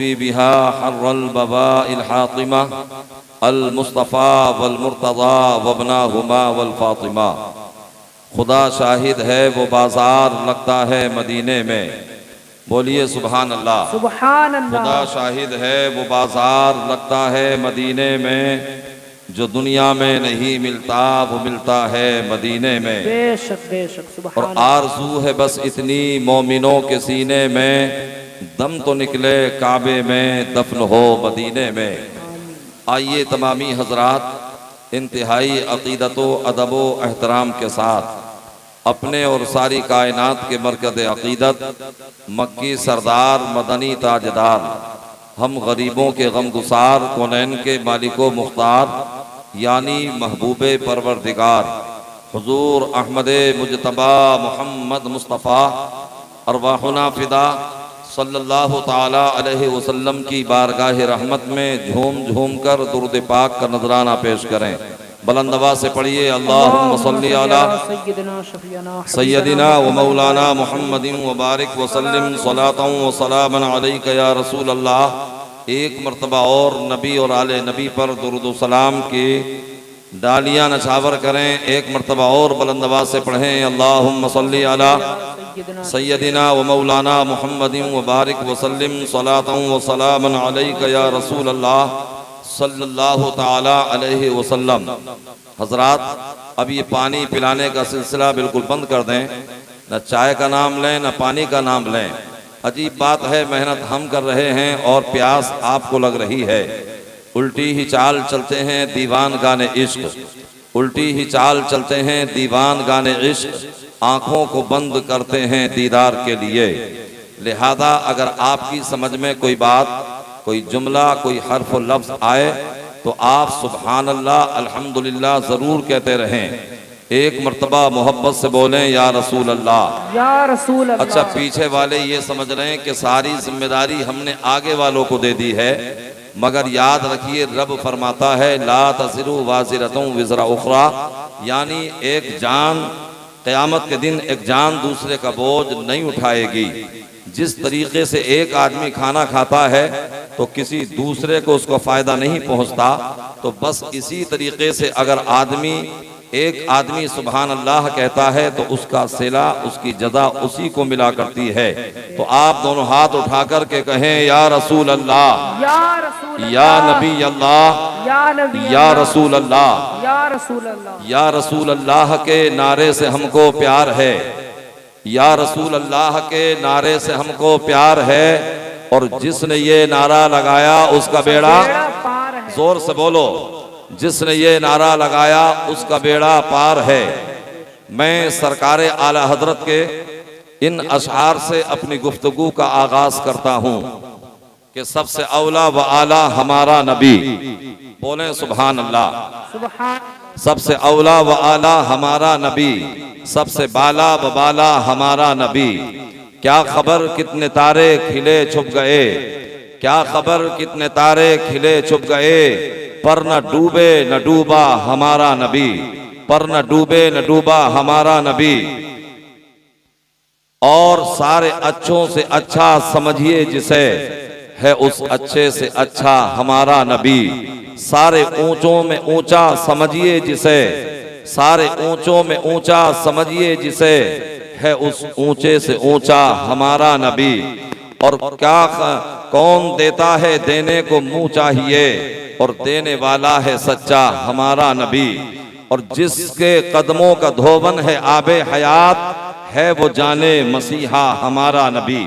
बिहा हर्रल बबाइल हातिमा अल मुस्तफ़ा वल मुर्तज़ा वबनाहुमा वल फातिमा। खुदा शाहिद है वो बाजार लगता है मदीने में। बोलिए सुभान अल्लाह। सुभान अल्लाह। खुदा शाहिद है वो बाजार लगता है मदीने में, जो दुनिया में नहीं मिलता वो मिलता है मदीने में। बेशक बेशक सुभान और आरज़ू है बस इतनी मोमिनों के सीने में, दम तो निकले काबे में दफन हो मदीने में। आइए तमामी हजरात इंतहाई अकीदतो अदबो एहतराम के साथ अपने और सारी कायनात के मरकज़ अकीदत मक्की सरदार मदनी ताजदार हम गरीबों के गमगुसार कौनैन के मालिको मुख्तार यानी महबूबे परवरदिगार हुजूर अहमद मुजतबा मोहम्मद मुस्तफ़ा अरवाहुना फिदा सल्लल्लाहु ताला अलैहि वसल्लम की बारगाह रहमत में झूम झूम कर दुरूद पाक का नजराना पेश करें। बुलंद आवाज़ से पढ़िए अल्लाहुम्मा सल्ली अला सय्यदिना व मौलाना मुहम्मदिन व बारिक व सल्लिम सलातन व सलामन अलैका या रसूल अल्लाह। एक मरतबा और नबी और आले नबी पर दुरूद सलाम की डालियाँ नछावर करें। एक मरतबा और बुलंद आवाज़ से पढ़ें अल्लाहुम्मा सल्ली अला सय्यदिना व मौलाना मुहम्मदिन व बारिक व सल्लिम सलातन व सलामन अलैका या रसूल अल्लाह सल्लल्लाहु ताला अलैहि वसल्लम। हजरात, अब ये पानी पिलाने का सिलसिला बिल्कुल बंद कर दें। न चाय का नाम लें न पानी का नाम लें। अजीब बात है, मेहनत हम कर रहे हैं और प्यास आपको लग रही है। उल्टी ही चाल चलते हैं दीवान गाने इश्क, उल्टी ही चाल चलते हैं दीवान गाने इश्क, आँखों को बंद करते हैं दीदार के लिए। लिहाजा अगर आपकी समझ में कोई बात, कोई जुमला, कोई हर्फ लफ्ज़ आए तो आप सुभान अल्लाह अल्हम्दुलिल्लाह ज़रूर कहते रहें। एक मर्तबा मोहब्बत से बोलें या रसूल अल्लाह, या रसूल अल्लाह। अच्छा, पीछे वाले ये समझ रहे हैं कि सारी जिम्मेदारी हमने आगे वालों को दे दी है, मगर याद रखिए रब फरमाता है ला तज़िरु वाज़िरतुन विज़रा उख़रा, यानी एक जान क़यामत के दिन एक जान दूसरे का बोझ नहीं उठाएगी। जिस तरीके से एक आदमी खाना खाता है तो किसी दूसरे को उसको फ़ायदा नहीं पहुंचता, तो बस इसी तरीके से अगर एक आदमी सुभान अल्लाह कहता है तो उसका सिला, उसकी जज़ा उसी को मिला करती है। तो आप दोनों हाथ उठा कर के कहें या रसूल अल्लाह, या रसूल या नबी अल्लाह, या नबी या रसूल अल्लाह। या रसूल अल्लाह। या रसूल अल्लाह के नारे से हमको प्यार है, या रसूल अल्लाह के नारे से हमको प्यार है, और जिसने ये नारा लगाया उसका बेड़ा पार है। जोर से बोलो, जिसने ये नारा लगाया उसका बेड़ा पार है। मैं सरकार आला हजरत के इन अशआर से अपनी गुफ्तगू का आगाज करता हूँ कि सबसे औला व आला हमारा नबी। बोलें सुभान अल्लाह। सुभान। सबसे औला व आला हमारा नबी, सबसे बाला व बाला हमारा नबी। क्या खबर कितने तारे खिले छुप गए, क्या खबर कितने तारे खिले छुप गए, पर न डूबे न डूबा हमारा नबी, पर न डूबे न डूबा हमारा नबी। और सारे अच्छों से अच्छा समझिए जिसे, है उस अच्छे से अच्छा हमारा नबी। सारे ऊंचों में ऊंचा समझिए जिसे, सारे ऊंचों में ऊंचा समझिए जिसे, है उस ऊंचे से ऊंचा हमारा नबी। और क्या कौन देता है देने को मुंह चाहिए, और देने वाला है सच्चा हमारा नबी। और जिसके कदमों का धोवन है आबे हयात, है वो जाने मसीहा हमारा नबी।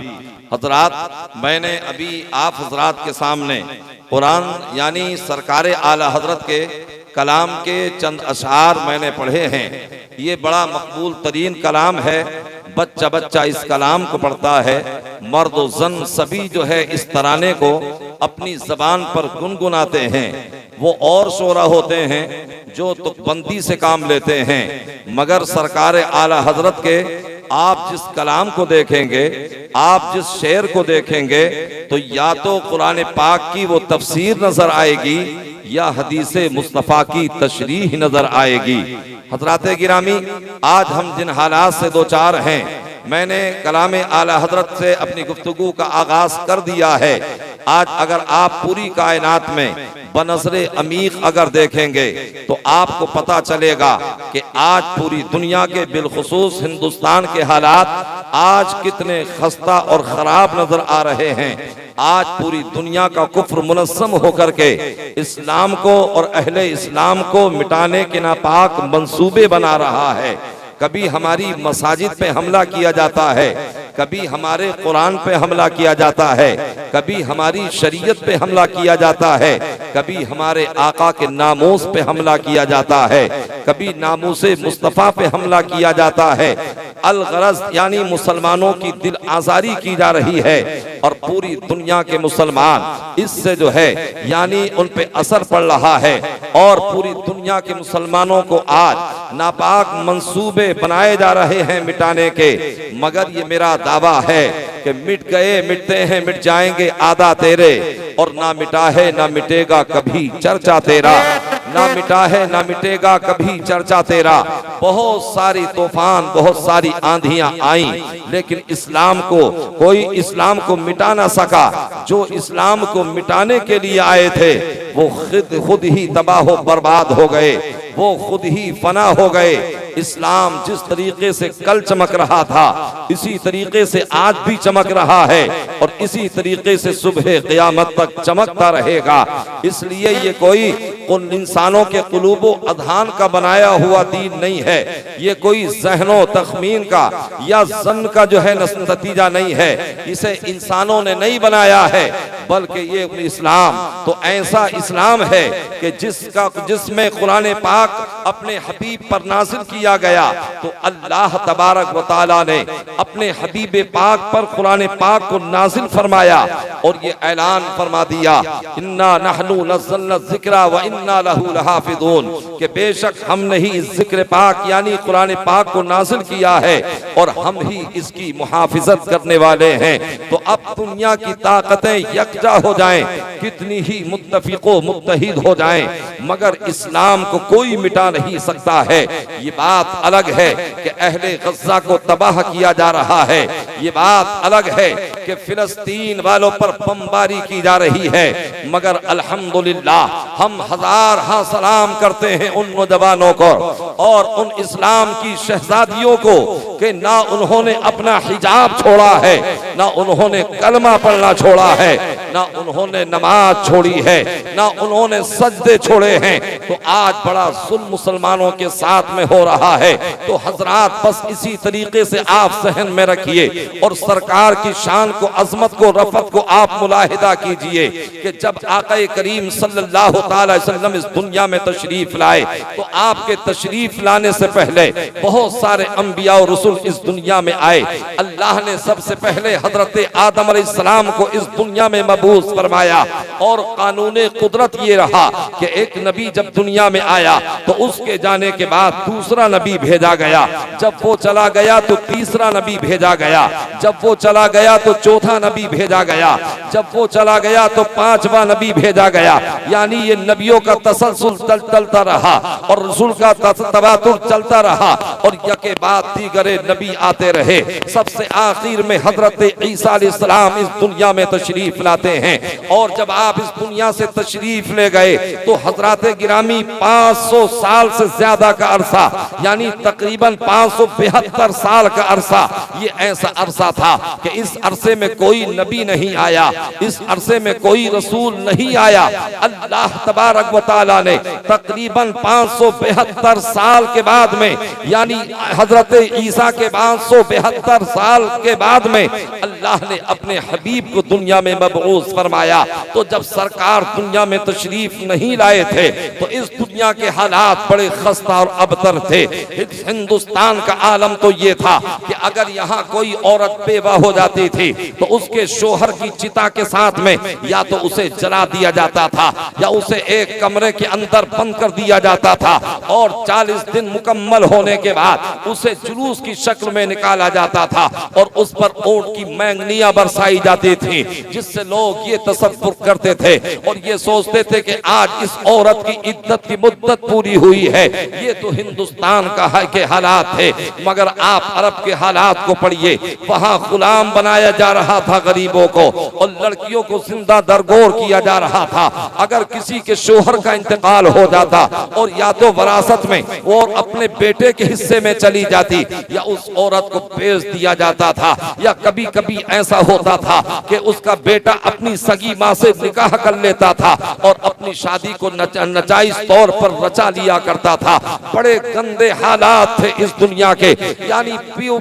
हजरात, मैंने अभी आप हजरात के सामने कुरान यानी सरकार आला हजरत के कलाम के चंद अशआर मैंने पढ़े हैं। ये बड़ा मकबूल तरीन कलाम है, बच्चा बच्चा इस कलाम को पढ़ता है। मर्द व जन सभी जो है इस तराने को अपनी जबान पर गुनगुनाते हैं। वो और शोरा होते हैं जो तुकबंदी से काम लेते हैं, मगर सरकार आला हजरत के आप जिस कलाम को देखेंगे, आप जिस शेर को देखेंगे, तो या तो कुरान पाक की वो तफसीर नजर आएगी या हदीसे मुस्तफ़ा की तशरीह नजर आएगी। हजराते गिरामी, आज हम जिन हालात से दो चार हैं, मैंने कलाम आला हजरत से अपनी गुफ्तगू का आगाज कर दिया है। आज अगर आप पूरी कायनात में बनज़रे अमीक अगर देखेंगे तो आपको पता चलेगा कि आज पूरी दुनिया के बिलखुसूस हिंदुस्तान के हालात आज कितने खस्ता और ख़राब नजर आ रहे हैं। आज पूरी दुनिया का कुफ्र मुनस्सम होकर के इस्लाम को और अहले इस्लाम को मिटाने के नापाक मंसूबे बना रहा है। कभी हमारी मसाजिद पे हमला किया जाता है, कभी हमारे कुरान पे हमला किया जाता है, कभी हमारी शरीयत पे हमला किया जाता है, कभी हमारे आका के नामूस पे हमला किया जाता है, कभी नामूसे मुस्तफ़ा पे हमला किया जाता है। अलगरज यानी मुसलमानों की दिल आजारी की जा रही है और पूरी दुनिया के मुसलमान इससे जो है यानी उन पे असर पड़ रहा है और पूरी दुनिया के मुसलमानों को आज नापाक मंसूबे बनाए जा रहे हैं मिटाने के। मगर ये मेरा दावा है कि मिट गए मिटते हैं मिट जाएंगे आदा तेरे, और ना मिटा है ना मिटेगा कभी चर्चा तेरा, ना मिटा है ना मिटेगा कभी चर्चा तेरा। बहुत सारी तूफान बहुत सारी आंधियां आई लेकिन इस्लाम को मिटा ना सका। जो इस्लाम को मिटाने के लिए आए थे वो खुद ही तबाह बर्बाद हो गए, वो खुद ही फना हो गए। इस्लाम जिस तरीके से कल चमक रहा था इसी तरीके से आज भी चमक रहा है और इसी तरीके से सुबह क़यामत तक चमकता रहेगा। इसलिए ये कोई उन इंसानों के कुलूबो अधान का बनाया हुआ दीन नहीं है, ये कोई ज़हनो तखमीन का या ज़न्न का जो है नतीजा नहीं है, इसे इंसानों ने नहीं बनाया है, बल्कि ये इस्लाम तो ऐसा इस्लाम है कि जिसमें कुरान पाक अपने हबीब पर नाज़िल किया गया। तो अल्लाह तबारक व तआला ने अपने हबीब पाक पर कुरान पाक को नाज़िल फरमाया और ये ऐलान फरमा दिया, इन्ना नहनु नज़्ज़लना ज़िक्रा व इन्ना लहू लहाफ़िज़ून, कि बेशक हमने ही इस ज़िक्र पाक यानी कुरान पाक को नाज़िल किया है और हम ही इसकी मुहाफ़िज़त करने वाले हैं। तो अब दुनिया की ताकतें यकजा हो जाएं, कितनी ही मुत्तफ़िक़ो मुत्तहिद हो जाएं, मगर इस्लाम को कोई मिटा नहीं सकता है। ये बात अलग है कि अहले गज़ा को तबाह किया जा रहा है, ये बात अलग है कि फिलिस्तीन वालों पर बमबारी की जा रही है, मगर अल्हम्दुलिल्लाह हम हजार हाँ सलाम करते हैं उन नौजवानों को और उन इस्लाम की शहजादियों को कि ना उन्होंने अपना हिजाब छोड़ा है, ना उन्होंने कलमा पढ़ना छोड़ा है, ना उन्होंने नमाज छोड़ी है, ना उन्होंने सजदे छोड़े हैं। तो आज बड़ा जुल्म मुसलमानों के साथ में हो रहा है। तो हजरात बस इसी तरीके से आप सहन में रखिए और सरकार की शान को, अजमत को, रफत को आप मुलाहिदा कीजिए कि जब आक़ा करीम सल्लल्लाहु अलैहि वसल्लम इस दुनिया में तशरीफ लाए तो आपके तशरीफ लाने से पहले बहुत सारे अंबिया और रसूल इस दुनिया में आए। अल्लाह ने सबसे पहले हजरत आदम अलैहिस्सलाम को इस दुनिया में मबूस फरमाया और कानून कुदरत ये रहा कि एक नबी जब दुनिया में आया तो उसके जाने के बाद दूसरा नबी भेजा गया, जब वो चला गया तो तीसरा नबी भेजा गया, जब वो चला गया तो चौथा नबी भेजा गया, जब वो चला गया तो पांचवा नबी भेजा गया। यानी ये नबियों का तसलसल चलता रहा और रसूल का तबातुर चलता रहा और यके बाद दीगरे नबी आते रहे। सबसे आखिर में हजरत ईसा अलैहिस्सलाम इस दुनिया में तशरीफ लाते हैं और जब आप इस दुनिया से तशरीफ ले गए तो हजरत गिरामी 500 साल से ज्यादा का अरसा यानी तकरीबन 572 साल का अरसा, ये ऐसा अरसा था कि इस अरसे में कोई नबी नहीं आया, इस अरसे में कोई रसूल नहीं आया। अल्लाह तबारक व तआला ने तकरीबन 572 साल के बाद में यानी हजरत ईसा के 572 साल के बाद में अल्लाह ने अपने हबीब को दुनिया में मबऊस फरमाया। तो जब सरकार दुनिया में तशरीफ नहीं लाए थे तो इस दुनिया के हालात बड़े खस्ता और अबतर थे। हिंदुस्तान का आलम तो ये था कि अगर यहाँ कोई औरत बेवा हो जाती थी तो उसके शोहर की चिता के साथ में या तो उसे जला दिया जाता था या उसे एक कमरे के अंदर बंद कर दिया जाता था और 40 दिन मुकम्मल होने के बाद उसे जुलूस की शक्ल में निकाला जाता था और उस पर ऊंट की मैं बैंगनियां बरसाई जाती थी, जिससे लोग ये तसव्वुर करते थे और ये सोचते थे कि आज इस औरत की इद्दत की मुद्दत पूरी हुई है। ये तो हिंदुस्तान का है के हालात थे, मगर आप अरब के हालात को पढ़िए। वहां गुलाम बनाया जा रहा था गरीबों को, और लड़कियों को जिंदा दरगोर किया जा रहा था। अगर किसी के शोहर का इंतकाल हो जाता और या तो वरासत में और अपने बेटे के हिस्से में चली जाती, या उस औरत को बेच दिया जाता था, या कभी कभी ऐसा होता था कि उसका बेटा अपनी सगी माँ से निकाह कर लेता था और अपनी शादी को नाजायज तौर पर रचा लिया करता था। बड़े गंदे हालात थे इस दुनिया के, यानी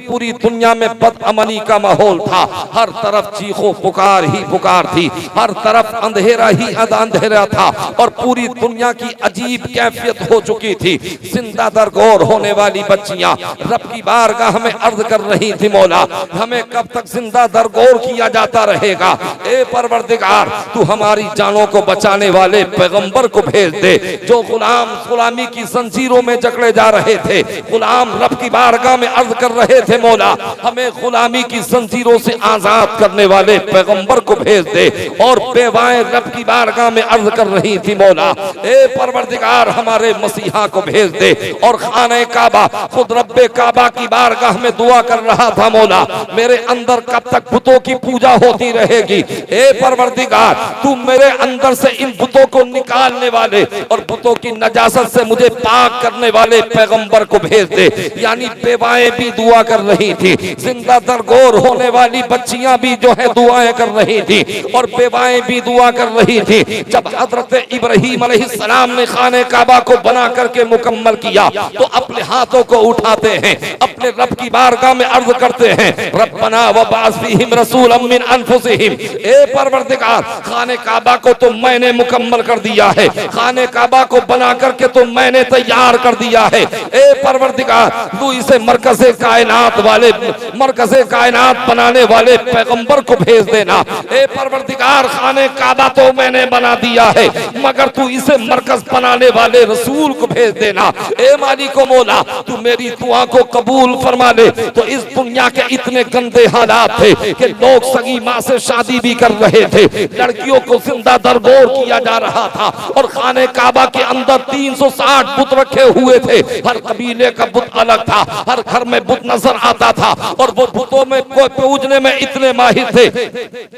पूरी दुनिया में बदअमनी का माहौल था। हर तरफ चीखों पुकार ही पुकार थी, हर तरफ अंधेरा ही अंधेरा था, और पूरी दुनिया की अजीब कैफियत हो चुकी थी। जिंदा दरगोर होने वाली बच्चियां रब की बारगाह में अर्ज कर रही थी, मौला हमें कब तक जिंदा दरगोर किया जाता रहेगा? ए परवरदिगार, तू हमारी जानों को बचाने वाले पैगंबर को भेज दे, जो गुलामी की जंजीरों में जकड़े जा रहे थे। गुलाम रब की बारगाह में अर्ज कर रहे थे, मौला हमें गुलामी की जंजीरों से आजाद करने वाले पैगंबर को भेज दे। और बेवाएं रब की बारगाह में अर्ज कर रही थी, मौला ए परवरदिगार हमारे मसीहा को भेज दे। और खाने काबा, खुद रब्बे काबा की बारगाह में दुआ कर रहा था, मौला मेरे अंदर कब तक बुतों की पूजा होती रहेगी? ए परवरदिगार, तू मेरे अंदर से इन बुतों को निकालने वाले और बुतों की नजासत से मुझे पाक करने वाले पैगंबर को भेज दे। यानी बेवाएं भी दुआ कर रही थी, जिंदा दरगोर होने वाली बच्चियां भी जो है दुआएं कर रही थी, और बेवाएं भी दुआ कर रही थी। जब हजरत इब्राहीम अलैहिस्सलाम ने खाने काबा को बना करके मुकम्मल किया, तो अपने हाथों को उठाते हैं, अपने रब की बारगाह में अर्ज करते हैं, रब्बना वबाअस फीहिम रसूलन मिन अनफुसिहिम। ए परवरदिगार, खाने काबा को तो मैंने मुकम्मल कर दिया है, खाने काबा को बना करके तो मैंने तैयार कर दिया है। ए परवरदिगार, तू इसे मरकज़े कायनात वाले, मरकज़े कायनात बनाने वाले पैगंबर को भेज देना। ए परवरदिगार, खाने काबा तो मैंने बना दिया है, मगर तू इसे मरकज बनाने वाले रसूल को भेज देना। ए मालिको मौला, तू मेरी दुआ को कबूल फरमा ले। तो इस दुनिया के इतने गंदे हालात थे कि लोग सगी माँ से शादी भी कर रहे थे, लड़कियों को जिंदा दरगोर किया जा रहा था, और खाने काबा के अंदर 360 बुत रखे हुए थे। हर कबीले का बुत अलग था, हर घर में बुत नजर आता था, और वो बुतों में कोई पूजने में इतने माहिर थे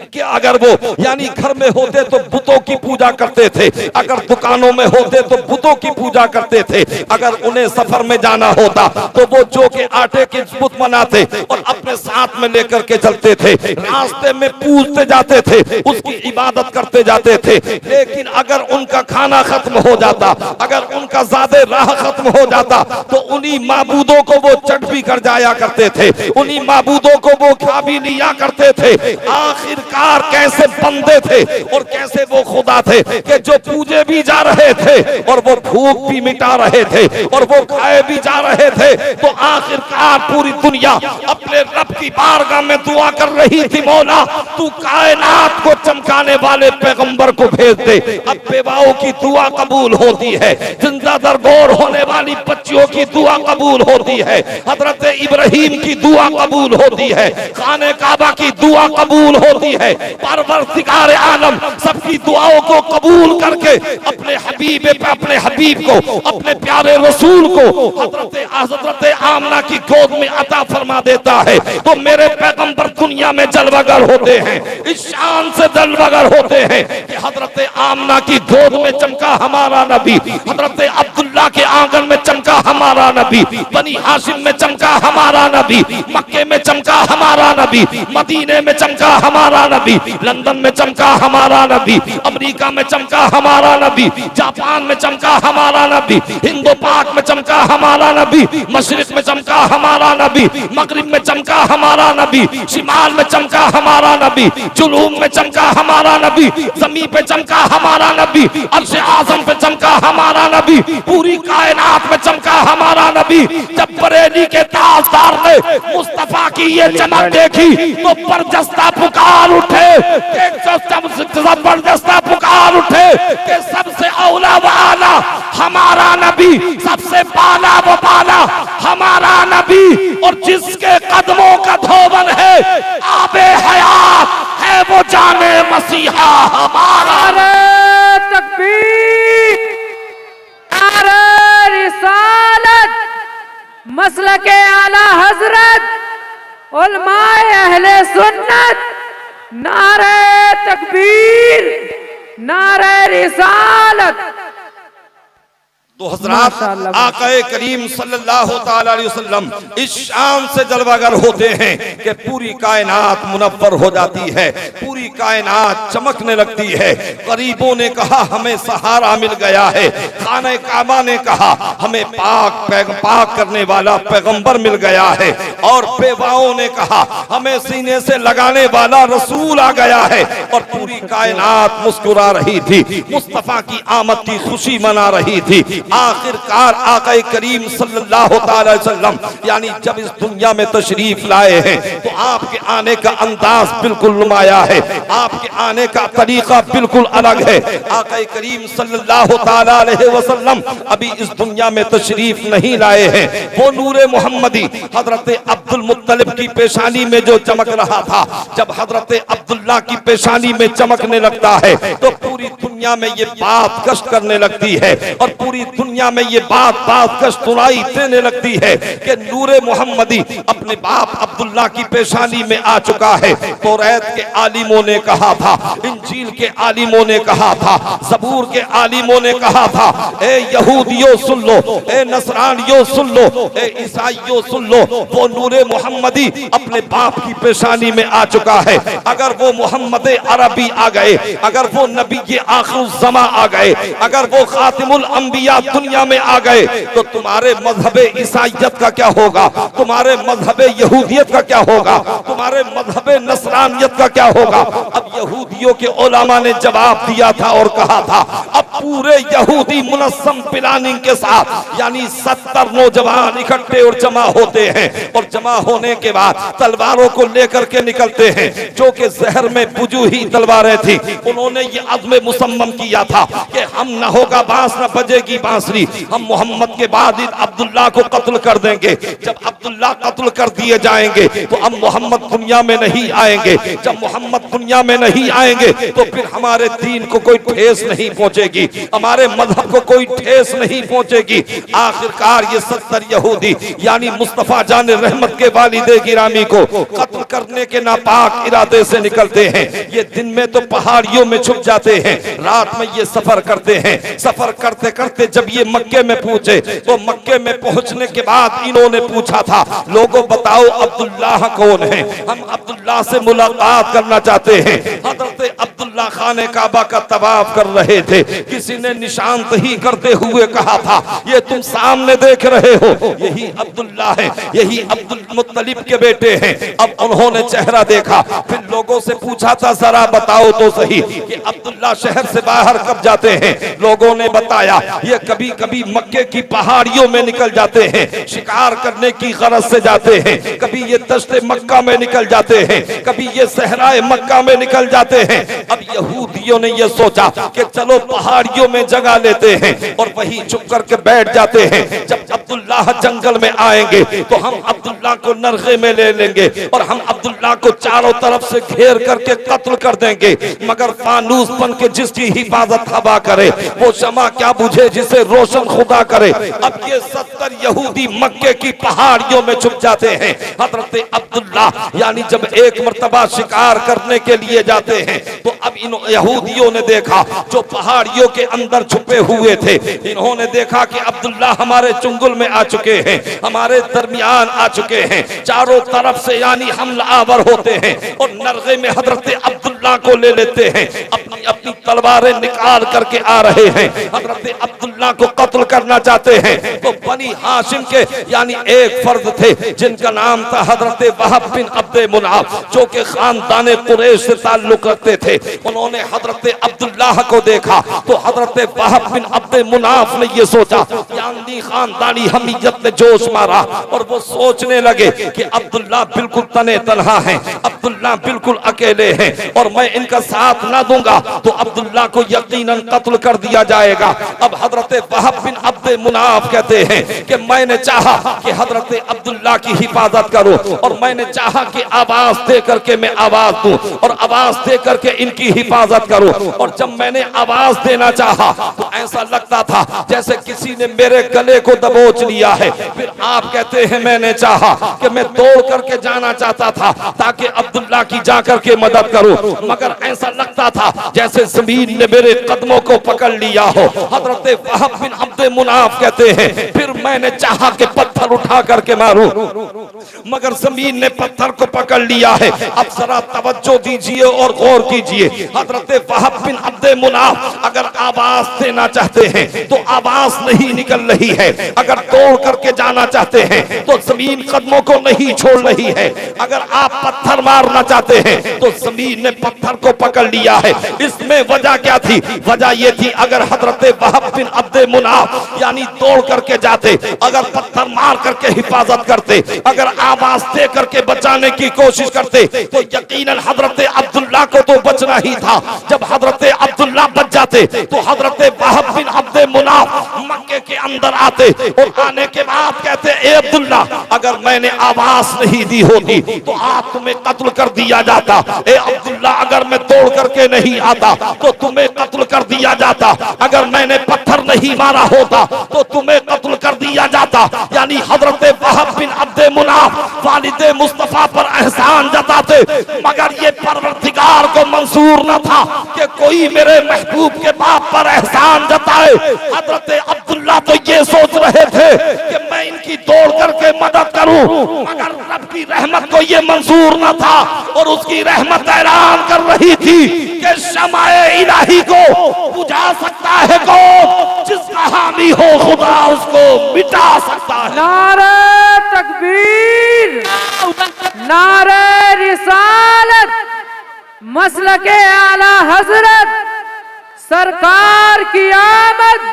कि अगर वो यानी घर में होते तो बुतों की पूजा करते थे, अगर दुकानों में होते तो बुतों की पूजा करते थे, अगर उन्हें सफर में जाना होता तो वो जौ के आटे के बुत बनाते और अपने साथ में लेकर के चलते थे, रास्ते में पूजते जाते थे, उसकी इबादत करते जाते थे। लेकिन अगर उनका खाना खत्म हो जाता, अगर उनका ज़ादे राह खत्म हो जाता, तो उन्हीं माबूदों को वो चट भी कर जाया करते थे, उन्हीं माबूदों को वो खा भी लिया करते थे। आखिरकार कैसे बंदे थे और कैसे वो खुदा थे कि जो पूजे भी जा रहे थे और वो भूख भी मिटा रहे थे और वो खाए भी जा रहे थे। तो आखिरकार पूरी दुनिया अपने रब की बारगाह में दुआ कर रही थी, मौला तू कायनात को चमकाने वाले पैगंबर को भेज दे। अब बेवाओं की दुआ कबूल होती है, जिंदा दरगोर होने वाली बच्चियों की दुआ कबूल होती है, हजरत इब्राहीम की दुआ कबूल होती है, खाने काबा की दुआ कबूल होती है। परवरदिगार आलम सबकी दुआओं को कबूल करके अपने हबीब को, अपने प्यारे रसूल को हजरत आमना की गोद में अता फरमा देता है। तो मेरे पैगंबर दुनिया में जलवागर होते हैं, इस शान से जलवागर होते हैं कि हजरत आमना की गोद में चमका हमारा नबी, हजरत अब्दुल्ला के आंगन में चमका हमारा नबी, बनी हाशिम में चमका हमारा नबी, मक्के में चमका हमारा नबी, मदीने में चमका हमारा नबी, लंदन में चमका हमारा नबी, अमेरिका में चमका हमारा नबी, जापान में चमका हमारा नबी, हिंदो पाक में चमका हमारा नबी, मशरिक में चमका हमारा नबी, मगरिब में चमका हमारा नबी, शिमाल में चमका हमारा नबी, जुलूम में चमका हमारा नबी, ज़मीन पे चमका हमारा नबी, अर्श आज़म पे चमका हमारा नबी, पूरी कायनात में चमका हमारा नबी। जब बरेली के ताजदार ने मुस्तफा की ये चमक देखी तो बरजस्ता पुकार उठे, जबरदस्ता पुकार उठे कि सबसे औला व आला हमारा नबी, सबसे बाला व बाला हमारा नबी, और जिसके कदमों का धोबन है आबे हया जाने मसीहा हमारा। नारे तकबीर, नारे रिसालत, मसलके आला हजरत, उलमाए अहले सुन्नत, नारे तकबीर, नारे रिसालत। तो हजरात आकाए करीम सल्लल्लाहु ताला अलैहि वसल्लम इस शान से जलवागर होते हैं कि पूरी कायनात मुनव्वर हो जाती है, पूरी कायनात चमकने लगती है। गरीबों ने कहा हमें सहारा मिल गया है, खाने काबा ने कहा हमें पाक करने वाला पैगंबर मिल गया है, और बेवाओं ने कहा हमें सीने से लगाने वाला रसूल आ गया है। और पूरी कायनात मुस्कुरा रही थी, मुस्तफा की आमद की खुशी मना रही थी। आखिरकार आका करीम सल्लल्लाहु अलैहि वसल्लम यानी जब इस दुनिया में तशरीफ लाए हैं तो आपके आने का अंदाज बिल्कुल नुमाया है, आपके आने का तरीका बिल्कुल अलग है। आका करीम सल्लल्लाहु अलैहि वसल्लम अभी इस दुनिया में तशरीफ नहीं लाए हैं। वो नूरे मोहम्मदी हजरत अब्दुल मुत्तलिब की पेशानी में जो चमक रहा था, जब हजरत अब्दुल्ला की पेशानी में चमकने लगता है तो पूरी दुनिया में ये बात कष्ट करने लगती है, और पूरी दुनिया में ये बात कष्ट सुनाई देने लगती है कि नूरे मोहम्मदी अपने बाप अब्दुल्ला की पेशानी में आ चुका है। तौरात के आलिमों ने कहा था, इंजील के आलिमों ने कहा था, ज़बूर के आलिमों ने कहा था, ए यहूदियों सुन लो, ए नसरानियों सुन लो, ए ईसाइयों सुन लो, वो नूरे मोहम्मदी अपने बाप की पेशानी में आ चुका है। अगर वो मोहम्मद अरबी आ गए, अगर वो नबी ये आखिरुज़्ज़मा आ गए, अगर वो खातिमुल अंबिया दुनिया में आ गए तो तुम्हारे मजहब ईसाइयत का क्या होगा, तुम्हारे मजहब यहूदियत का क्या होगा, तुम्हारे मजहब नसरानियत का क्या होगा। अब यहूदियों के उलमा ने जवाब दिया था और कहा था अब पूरे यहूदी मुनस्सम प्लानिंग के साथ यानी 70 नौजवान इकट्ठे और जमा होते हैं, और जमा होने के बाद तलवारों को लेकर के निकलते हैं, जो कि जहर में बुझी हुई तलवारें थी। उन्होंने ये अज़्म मुसम्मम किया था कि हम न होगा बांस न बजेगी बांसुरी, हम मोहम्मद के बाद अब्दुल्ला को कत्ल कर देंगे। जब अब्दुल्ला कत्ल कर दिए जाएंगे तो अब मोहम्मद दुनिया में नहीं आएंगे, जब मोहम्मद दुनिया में नहीं आएंगे तो फिर हमारे दीन को कोई ठेस नहीं पहुंचेगी, हमारे मजहब को कोई ठेस नहीं पहुंचेगी। आखिरकार ये 70 यहूदी यानी मुस्तफा जान रहमत के वालिदे गिरामी को कत्ल करने के नापाक इरादे से निकलते हैं। ये दिन में तो पहाड़ियों में छुप जाते हैं, रात में ये सफर करते हैं। सफर करते करते जब ये मक्के में पहुंचे तो मक्के में पहुंचने के बाद इन्होंने पूछा था लोगों बताओ अब्दुल्ला कौन है, हम अब्दुल्ला से मुलाकात करना चाहते हैं। हजरत अब्दुल्ला खाने काबा का तवाफ कर रहे थे, किसी ने निशान ही करते हुए कहा था ये तुम सामने देख रहे हो यही अब्दुल्ला है, यही अब्दुल मुत्तलिब के बेटे हैं। अब उन्होंने चेहरा देखा, फिर लोगों से पूछा था जरा बताओ तो सही कि अब्दुल्ला शहर से बाहर कब जाते हैं। लोगों ने बताया ये कभी कभी मक्के की पहाड़ियों में निकल जाते हैं, शिकार करने की गरज से जाते हैं, कभी ये दश्ते मक्का में निकल जाते हैं, कभी ये सहराए मक्का में निकल जाते हैं। अब यहूदियों ने ये सोचा कि चलो पहाड़ियों में जगह लेते हैं और वहीं चुप करके बैठ जाते हैं। जब अब्दुल्ला जंगल में आएंगे तो हम अब्दुल्ला को नरगे में ले लेंगे और हम अब्दुल्ला को चारों तरफ से घेर करके कत्ल कर देंगे, मगर फानूस बन के जिसकी हिफाजत हवा करे वो शमा क्या बुझे जिसे रोशन खुदा करे। अब ये 70 यहूदी मक्के की पहाड़ियों में छुप जाते हैं। हजरत अब्दुल्ला यानी जब एक मर्तबा शिकार करने के लिए जाते हैं तो अब इन यहूदियों ने देखा जो पहाड़ियों के अंदर छुपे हुए थे, इन्होंने देखा कि अब्दुल्ला हमारे चुंगल में आ चुके हैं, हमारे दरमियान आ चुके हैं, चारों तरफ से यानी हमला आवर होते हैं और नरगे में हजरत अब्दुल्ला को ले लेते हैं। अपनी अपनी तलवारें निकाल करके आ रहे हैं, हजरत अब्दुल्ला को कत्ल करना चाहते हैं। तो बनी हाशिम के यानी एक फर्द थे जिनका नाम था हजरत वहब बिन अब्दे मुनाफ, जो कि खानदान कुरैश से ताल्लुक रखते थे। उन्होंने हजरत अब्दुल्ला को देखा तो हजरत वहब बिन अब्दे मुनाफ ने ये सोचा, यानी खानदानी हमीयत ने जोश मारा और वो सोचने लगे कि अब्दुल्ला बिल्कुल तने तनहा है, अब्दुल्ला बिल्कुल अकेले हैं और मैं इनका साथ ना दूंगा तो अब्दुल्ला को यकीनन कत्ल कर दिया जाएगा। अब हजरत वहब बिन अब्द मुनाफ कहते हैं कि मैंने चाहा कि हजरत अब्दुल्ला की हिफाजत करूं और मैंने चाहा कि आवाज दे करके मैं आवाज दूं और आवाज दे करके इनकी हिफाजत करूं। और जब मैंने आवाज देना चाहा तो ऐसा लगता था जैसे किसी ने मेरे गले को दबोच लिया है। फिर आप कहते हैं मैंने चाहा कि मैं दौड़ करके जाना चाहता था ताकि अब्दुल्ला की जाकर के मदद करूं, मगर ऐसा लगता था जैसे जमीन ने मेरे कदमों को पकड़ लिया हो। हजरत वहब बिन अब्द मुनाफ कहते हैं फिर मैंने चाहा कि पत्थर उठा करके मारूं, मगर जमीन ने पत्थर को पकड़ लिया है। अब जरा तवज्जो दीजिए और गौर कीजिए। हजरत वहब बिन अब्द मुनाफ अगर आवाज देना चाहते हैं तो आवाज नहीं निकल रही है, अगर दौड़ करके जाना चाहते हैं तो जमीन कदमों को नहीं छोड़ रही है, अगर आप पत्थर मारना चाहते हैं तो जमीन ने पत्थर को पकड़ लिया है। इसमें वजह क्या थी? वजह यह थी अगर हजरत वहब बिन अब्द मुनाफ यानी दौड़ करके जाते, अगर पत्थर मार करके हिफाजत करते, अगर आवाज दे करके बचाने की कोशिश करते तो यकीनन हजरत अब्दुल्ला को तो बचना ही था। जब हजरत अब्दुल्ला बच जाते तो हजरत वहब बिन अब्द मुनाफ मक्के के अंदर आते और आने के बाद कहते ए अब्दुल्ला अगर मैंने आवाज नहीं दी होती तो आज तुम्हें कत्ल कर दिया जाता। ए अब्दुल्ला अगर मैं दौड़ करके नहीं आता तो तुम्हें कत्ल कर दिया जाता, अगर मैंने पत्थर नहीं मारा होता तो तुम्हें कत्ल कर दिया जाता। यानी हजरत वहब बिन अब्द मुनाफ वालिद मुस्तफा पर एहसान जताते, मगर ये परवरदिगार को मंजूर न था कि कोई मेरे महबूब के बाप पर एहसान जताए। हजरत अब्दुल्ला तो ये सोच रहे थे कि मैं इनकी दौड़ करके मदद करूं, मगर रब की रहमत को ये मंजूर न था और उसकी रहमत ऐलान कर रही थी कि शमाए इलाही को बुझा सकता है कौन? जिसका हामी हो खुदा उसको मिटा सकता है। नारे तकबीर, नारे रिसालत, मसलके आला हजरत, सरकार की आमद,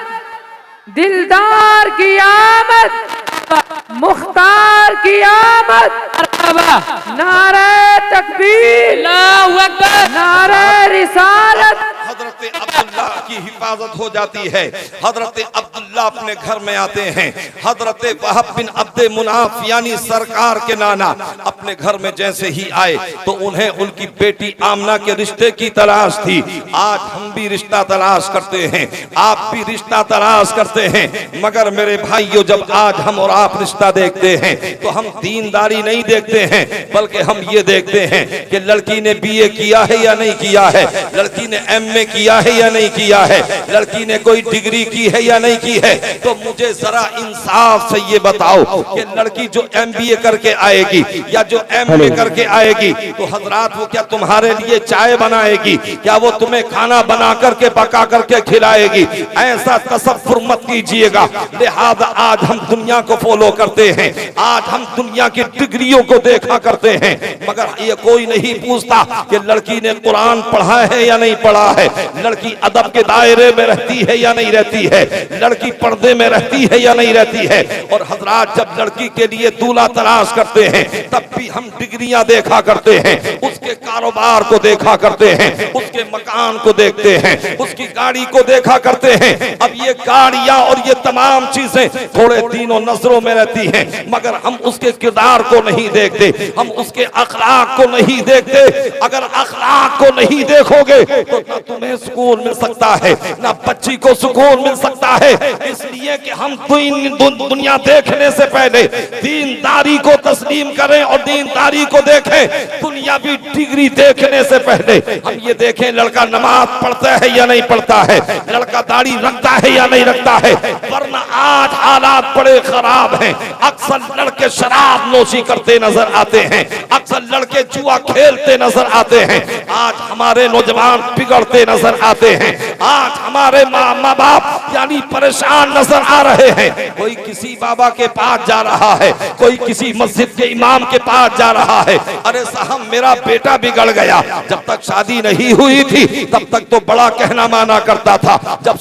दिलदार की आमद, मुख्तार की आमद। नारे तकबीर, नारे रिसालत। हजरत अब्दुल्ला की हिफाजत हो जाती है। हजरत अब्दुल्ला अपने घर में आते हैं। हजरत वहब बिन अब्द मुनाफ यानी सरकार के नाना अपने घर में जैसे ही आए तो उन्हें उनकी बेटी आमना के रिश्ते की तलाश थी। आज हम भी रिश्ता तलाश करते हैं, आप भी रिश्ता तलाश करते हैं, मगर मेरे भाइयों जब आज हम और आप रिश्ता देखते हैं तो हम दीनदारी नहीं देखते हैं, बल्कि हम ये देखते हैं कि लड़की ने बीए किया है या नहीं किया है, लड़की ने एमए किया है या नहीं किया है, लड़की ने कोई डिग्री की है या नहीं की है। तो मुझे जरा इंसाफ से ये बताओ कि लड़की जो एमबीए करके आएगी या जो एमए करके आएगी तो हजरात वो क्या तुम्हारे लिए चाय बनाएगी? क्या वो तुम्हें खाना बना करके पका करके खिलाएगी? ऐसा तसव्वुर मत कीजिएगा। लिहाजा आज हम दुनिया को फॉलो करते हैं, आज हम दुनिया की डिग्रियों को देखा करते हैं, मगर ये कोई नहीं पूछता कि लड़की ने कुरान पढ़ा है या नहीं पढ़ा है, लड़की अदब के दायरे में रहती है या नहीं रहती है, लड़की पर्दे में रहती है या नहीं रहती है। और हजरात जब लड़की के लिए दूल्हा तलाश करते हैं तब भी हम डिग्रियां देखा करते हैं, उसके कारोबार को देखा करते हैं, उसके मकान को देखते हैं, उसकी गाड़ी को देखा करते हैं। अब ये गाड़ियां और ये तमाम चीजें थोड़े दिनों नजरों में रहती हैं, मगर हम उसके किरदार को नहीं देखते, हम उसके अखलाक को नहीं देखते। अगर अखलाक को नहीं देखोगे तो ना तुम्हें सुकून मिल सकता है, ना बच्ची को सुकून मिल सकता है। इसलिए कि हम दुनिया देखने से पहले दीनदारी को तस्लीम करें और दीनदारी को देखें। दुनियावी डिग्री देखने से पहले हम ये देखें लड़का नमाज पढ़ता है या नहीं पढ़ता है, लड़का दाढ़ी रखता है या नहीं रखता है। वरना आज हालात बड़े खराब हैं। अक्सर लड़के शराब नोशी करते नजर आते हैं, अक्सर लड़के जुआ खेलते नजर आते हैं। आज हमारे नौजवान बिगड़ते नजर आते हैं, आज हमारे माँ बाप यानी परेशान नजर आ रहे हैं। कोई किसी बाबा के पास जा रहा है, कोई किसी मस्जिद के इमाम के पास जा रहा है, अरे साहब मेरा बेटा बिगड़ गया। जब तक शादी नहीं हुई थी तब तक तो बड़ा कहना माना करता था, जब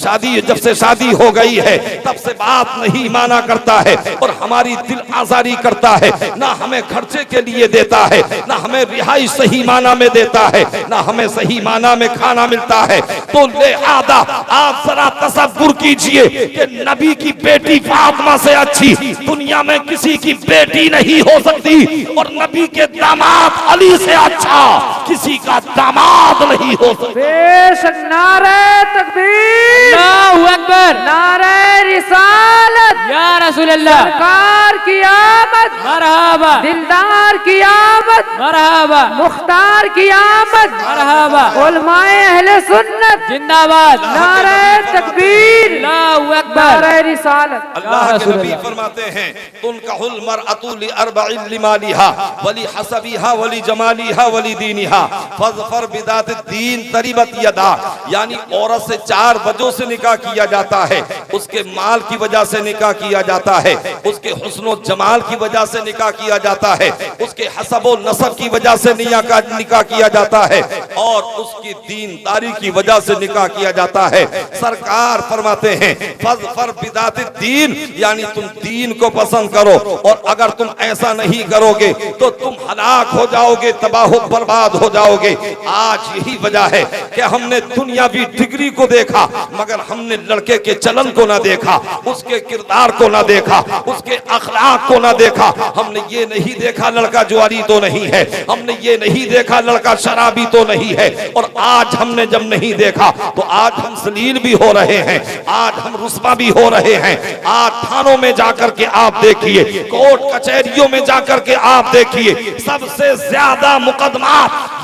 से शादी हो गई है तब से बात नहीं माना करता है और हमारी दिल आजारी करता है, ना हमें खर्चे के लिए देता है, है, ना हमें रिहाई सही माना में देता है, ना हमें सही माना में खाना मिलता है। तो लिहाजा आप जरा तसव्वुर कीजिए कि नबी की बेटी फातिमा से अच्छी दुनिया में किसी की बेटी नहीं हो सकती, और नबी के दामाद अली से अच्छा किसी का दामाद नहीं हो सकता। बेशक नारे तकबीर, अल्लाहू अकबर, नारे रिसालत, या रसूल अल्लाह, सरकार की आमद, मरहबा, दिलदार की आमद, मरहबा, मुख्तार की आमद, मरहबा, उलमाए अहले सुन्नत जिंदाबाद, नारे तकबीर, अल्लाहू अकबर, नारे रिसालत। अल्लाह के नबी फरमाते हैं तुनकाहुल मरअतु लिअरबइन लिमालिहा वली हसबिहा वली जमालिहा वली दीनिहा फज़फर बिदात दीन तरिबत यदा, यानी औरत से 4 वजहों से निकाह किया जाता है। उसके माल की वजह से निकाह किया जाता है, उसके हुस्न जमाल की वजह से निकाह किया जाता है, उसके हसब व नसब की वजह से निकाह किया जाता है, और उसकी दीनदारी की वजह से निकाह किया जाता है। सरकार फरमाते हैं फज़फर बिदात दीन, यानी तुम दीन को पसंद करो, और अगर तुम ऐसा नहीं करोगे तो तुम हलाक हो जाओगे, तबाह बर्बाद हो जाओगे। आज यही वजह है कि हमने दुनियावी डिग्री को देखा मगर हमने लड़के के चलन को ना देखा, उसके किरदार को ना देखा, उसके अखलाक को ना देखा। हमने ये नहीं देखा लड़का जुआरी तो नहीं है, हमने ये नहीं देखा लड़का शराबी तो नहीं है। और आज हमने जब नहीं देखा तो आज हम जलील भी हो रहे हैं, आज हम रुस्वा भी हो रहे हैं। आज थानों में जाकर के आप देखिए, कोर्ट कचहरियों में जाकर के आप देखिए, सबसे ज्यादा मुकदमा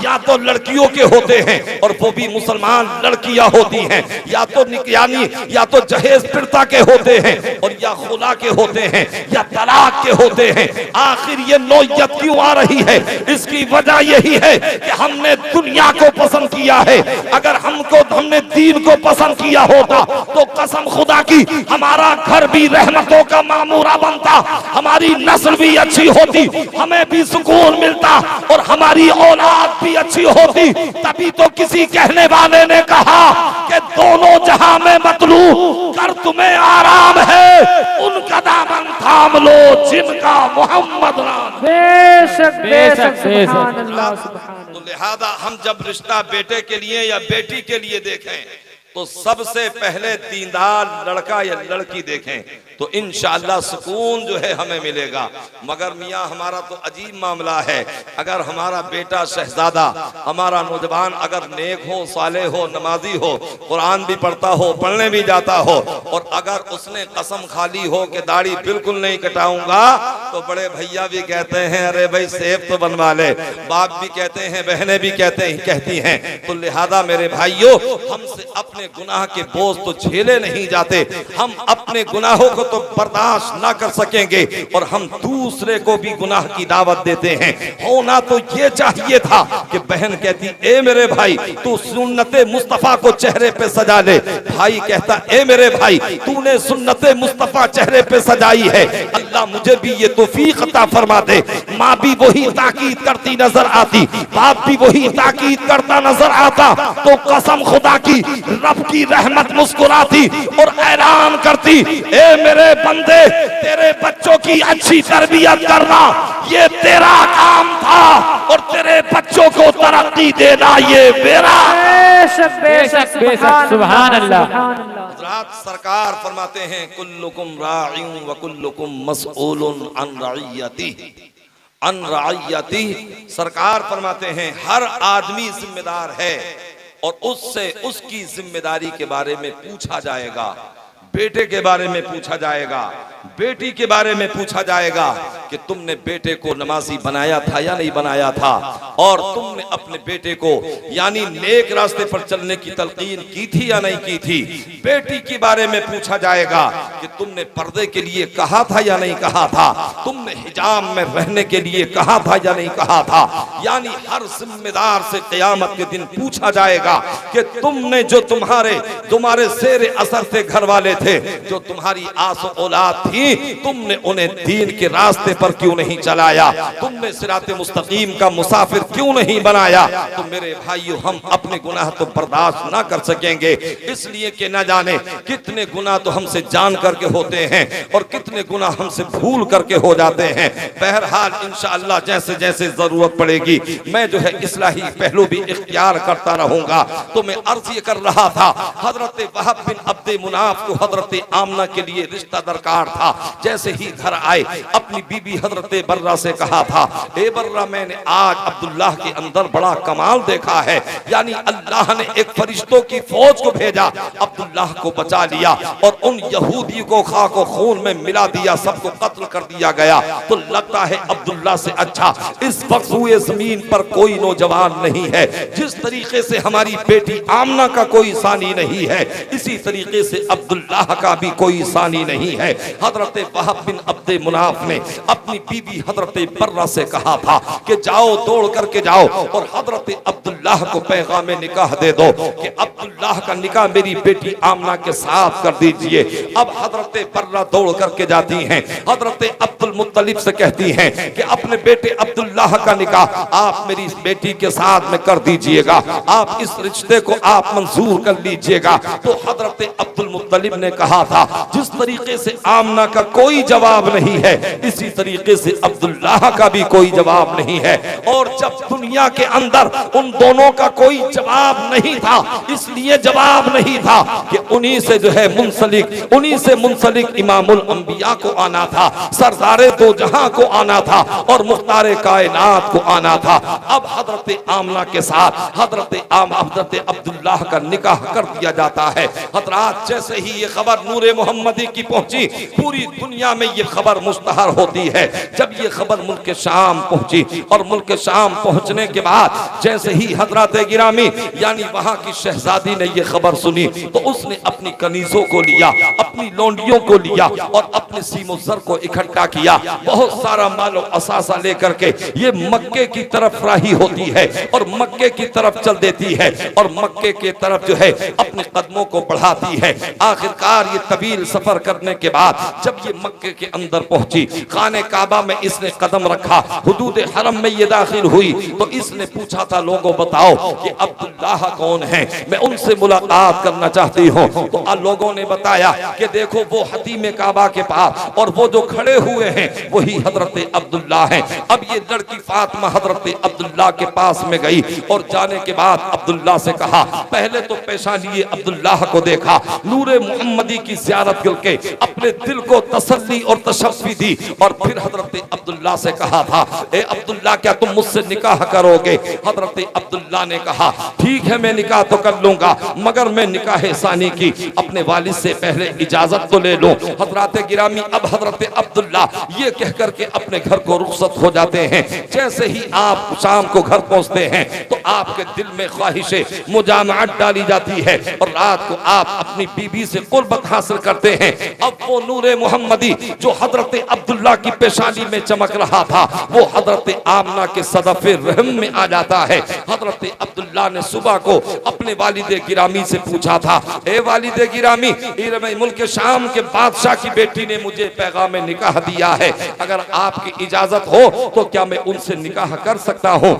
या तो लड़कियों के होते हैं, और वो भी मुसलमान लड़कियां होती हैं, या तो यानी या तो जहेज पिरता के होते हैं, और या खुला के होते हैं, या तलाक के होते हैं। आखिर ये नौयत क्यों आ रही है? इसकी वजह यही है कि हमने दुनिया को पसंद किया है। अगर हमने दीन को पसंद किया होता तो कसम खुदा की हमारा घर भी रहमतों का मामूरा बनता, हमारी नस्ल भी अच्छी होती, हमें भी सुकून मिलता, और हमारी औलाद भी अच्छी होती। तभी तो किसी कहने वाले ने कहा कि दोनों जहां में मतलूब कर तुम्हें आराम है, उनका दामन थाम लो जिनका मोहम्मद नाम। बेशक बेशक बेशक, सुभान अल्लाह, सुभान तो लिहाजा हम जब रिश्ता बेटे के लिए या बेटी के लिए देखें तो सबसे पहले दीनदार लड़का या लड़की देखें तो इंशाअल्लाह सुकून जो है हमें मिलेगा। मगर मियाँ हमारा तो अजीब मामला है, अगर हमारा बेटा शहजादा, हमारा नौजवान अगर नेक हो, साले हो, नमाजी हो, कुरान भी पढ़ता हो, पढ़ने भी जाता हो, और अगर उसने कसम खाली हो कि दाढ़ी बिल्कुल नहीं कटाऊंगा, तो बड़े भैया भी कहते हैं अरे भाई सेब तो बनवा ले, बाप भी कहते हैं, बहनें भी कहती हैं। तो लिहाजा मेरे भाइयों, हमसे अपने गुनाह के बोझ तो झेले नहीं जाते, हम अपने गुनाहों को तो बर्दाश्त ना कर सकेंगे, और हम दूसरे को भी गुनाह की दावत देते हैं। होना तो ये चाहिए था कि बहन कहती ए मेरे भाई तू सुन्नते मुस्तफा को चेहरे पे सजा ले, भाई कहता ए मेरे भाई तूने सुन्नते मुस्तफा चेहरे पे सजाई है, अल्लाह मुझे भी ये तौफीक अता फरमा दे। माँ भी वही ताकीद करती नजर आती, बाप भी वही ताकीद करता नजर आता, तो कसम खुदा की रब की रहमत मुस्कुराती और ऐलान करती ए मेरे बंदे तेरे बच्चों की अच्छी तरबियत करना ये तेरा काम था, और तेरे बच्चों को तरक्की देना ये मेरा। बेशक बेशक, बेशक, सुभान अल्लाह। हज़रात सरकार फरमाते हैं कुल्लुकुम राइउन व कुल्लुकुम मसऊलुन अन रइयती। सरकार फरमाते हैं हर आदमी जिम्मेदार है और उससे उसकी जिम्मेदारी के बारे में पूछा जाएगा। बेटे के बारे में पूछा जाएगा, बेटी के बारे में पूछा जाएगा कि तुमने बेटे को नमाजी बनाया था या नहीं बनाया था, और तुमने अपने बेटे को यानी नेक रास्ते पर चलने की तलकीन की थी या नहीं की थी। बेटी के बारे में पूछा जाएगा कि तुमने पर्दे के लिए कहा था या नहीं कहा था, तुमने हिजाब में रहने के लिए कहा था या नहीं कहा था। यानी हर जिम्मेदार से क़यामत के दिन पूछा जाएगा कि तुमने जो तुम्हारे शेर असर से घर वाले थे, जो तुम्हारी आस औलाद थी, तुमने उन्हें दीन के रास्ते पर क्यों नहीं चलाया, तुमने सिराते मुस्तकीम का मुसाफिर क्यों नहीं बनाया। तो मेरे भाइयों, हम अपने गुनाह तो बर्दाश्त ना कर सकेंगे, इसलिए कि न जाने कितने गुनाह तो हमसे जान करके होते हैं और कितने गुनाह हमसे भूल करके हो जाते हैं। बहरहाल इंशाअल्लाह जैसे जैसे जरूरत पड़ेगी मैं जो है इस्लाही पहलू भी इख्तियार करता रहूंगा। तो मैं अर्ज ये कर रहा था, हजरत वहब बिन अब्दे मुनाफ को हजरत आमना के लिए रिश्ता दरकार था। जैसे ही घर आए अपनी बीबी हजरत बर्रा से कहा था, ए बर्रा मैंने आज अब्दुल्लाह के अंदर बड़ा कमाल देखा है, यानी अल्लाह ने एक फरिश्तों की फौज को भेजा, अब्दुल्लाह को बचा लिया और उन यहूदी को खाको खून में मिला दिया, सबको कत्ल कर दिया गया। तो लगता है अब्दुल्लाह से अच्छा इस वक्त हुए जमीन पर कोई नौजवान नहीं है। जिस तरीके से हमारी बेटी आमना का कोई सानी नहीं है, इसी तरीके से अब्दुल्लाह का भी कोई सानी नहीं है। हजरत वहब बिन अब्दे मुनाफ ने अपनी बीबी हजरत बर्रा से कहा था कि जाओ दौड़ करके जाओ और हजरत अब्दुल्लाह को पैगाम निकाह दे दो कि अब्दुल्लाह का निकाह मेरी बेटी आमना के साथ कर दीजिए। अब हजरत बर्रा दौड़ करके जाती हैं, हजरत अब्दुल मुत्तलिब से कहती हैं कि अपने बेटे अब्दुल्लाह का निकाह आप मेरी इस बेटी के साथ में कर दीजिएगा, आप इस रिश्ते को आप मंजूर कर लीजिएगा। तो हजरत अब्दुल मुत्तलिब ने कहा था जिस तरीके से आमना का कोई जवाब नहीं है, इसी तरीके से अब्दुल्लाह का भी कोई जवाब नहीं है। और जब दुनिया के अंदर उन दोनों का कोई जवाब नहीं था, इसलिए जवाब नहीं था कि उन्हीं से जो है मुंसलिक इमामुल अंबिया को आना था, सरदारे दो जहां को आना था और मुख्तारे कायनात को आना था। अब हजरत आमना के साथ हजरत अब्दुल्लाह का निकाह कर दिया जाता है। हजरात जैसे ही ये खबर नूरे मोहम्मदी की पहुंची, पूरी दुनिया में ये खबर मुश्तहर होती है। जब ये खबर मुल्क शाम पहुंची और मुल्क शाम पहुंचने के बाद जैसे ही हजरत गिरामी यानी वहां की शहजादी ने ये खबर सुनी तो उसने अपनी कनीजों को लिया, अपनी लोंडियों को लिया और अपने सीमो ज़र को इकट्ठा किया। बहुत सारा मालो असासा लेकर के ये मक्के की तरफ राही होती है और मक्के की तरफ चल देती है और मक्के के तरफ जो है अपने कदमों को बढ़ाती है। आखिरकार ये तवील सफर करने के बाद जब ये मक्के के अंदर पहुंची, खाने काबा में इसने कदम रखा, हुदूद हरम में ये दाखिल हुई तो इसने पूछा था लोगों बताओ कि अब्दुल्लाह कौन है, मैं उनसे मुलाकात करना चाहती हूँ। तो लोगों ने बताया कि देखो वो हतीम काबा के पास और वो जो खड़े हुए हैं वही हजरत अब्दुल्लाह हैं। अब ये लड़की फातिमा हजरत अब्दुल्लाह के पास में गई और जाने के बाद अब्दुल्लाह से कहा, पहले तो पेशानी अब्दुल्लाह को देखा, नूरे मोहम्मदी की ज़ियारत करके अपने दिल को तसल्ली और तशफ़ी दी और फिर हजरत अब्दुल्लाह से कहा था, ए अब्दुल्लाह क्या तुम मुझसे निकाह करोगे? हजरत अब्दुल्लाह ने कहा ठीक है मैं निकाह तो कर लूंगा, मगर मैं निकाह सानी की अपने वालिद से पहले इजाजत तो ले लूं। हजरत गिरामी अब हजरत अब्दुल्लाह ये कह करके अपने घर को रुखसत हो जाते हैं। जैसे ही आप शाम को घर पहुंचते हैं तो आपके दिल में ख्वाहिशे मुजामअत डाली जाती है और रात को आप अपनी बीबी से कुर्बत हासिल करते हैं। अब वो नूरे मोहम्मदी जो हजरत अब्दुल्लाह की पेशानी में चमक रहा था वो हजरत आमना के सदफे रहम में आ जाता है। हजरत अब्दुल्लाह ने सुबह को अपने वालिद गिरामी से पूछा था, ए वालिद गिरामी, मुल्क शाम के बादशाह की बेटी ने मुझे पैगाम निकाह दिया है, अगर आपकी इजाजत हो तो क्या मैं उनसे निकाह कर सकता हूँ,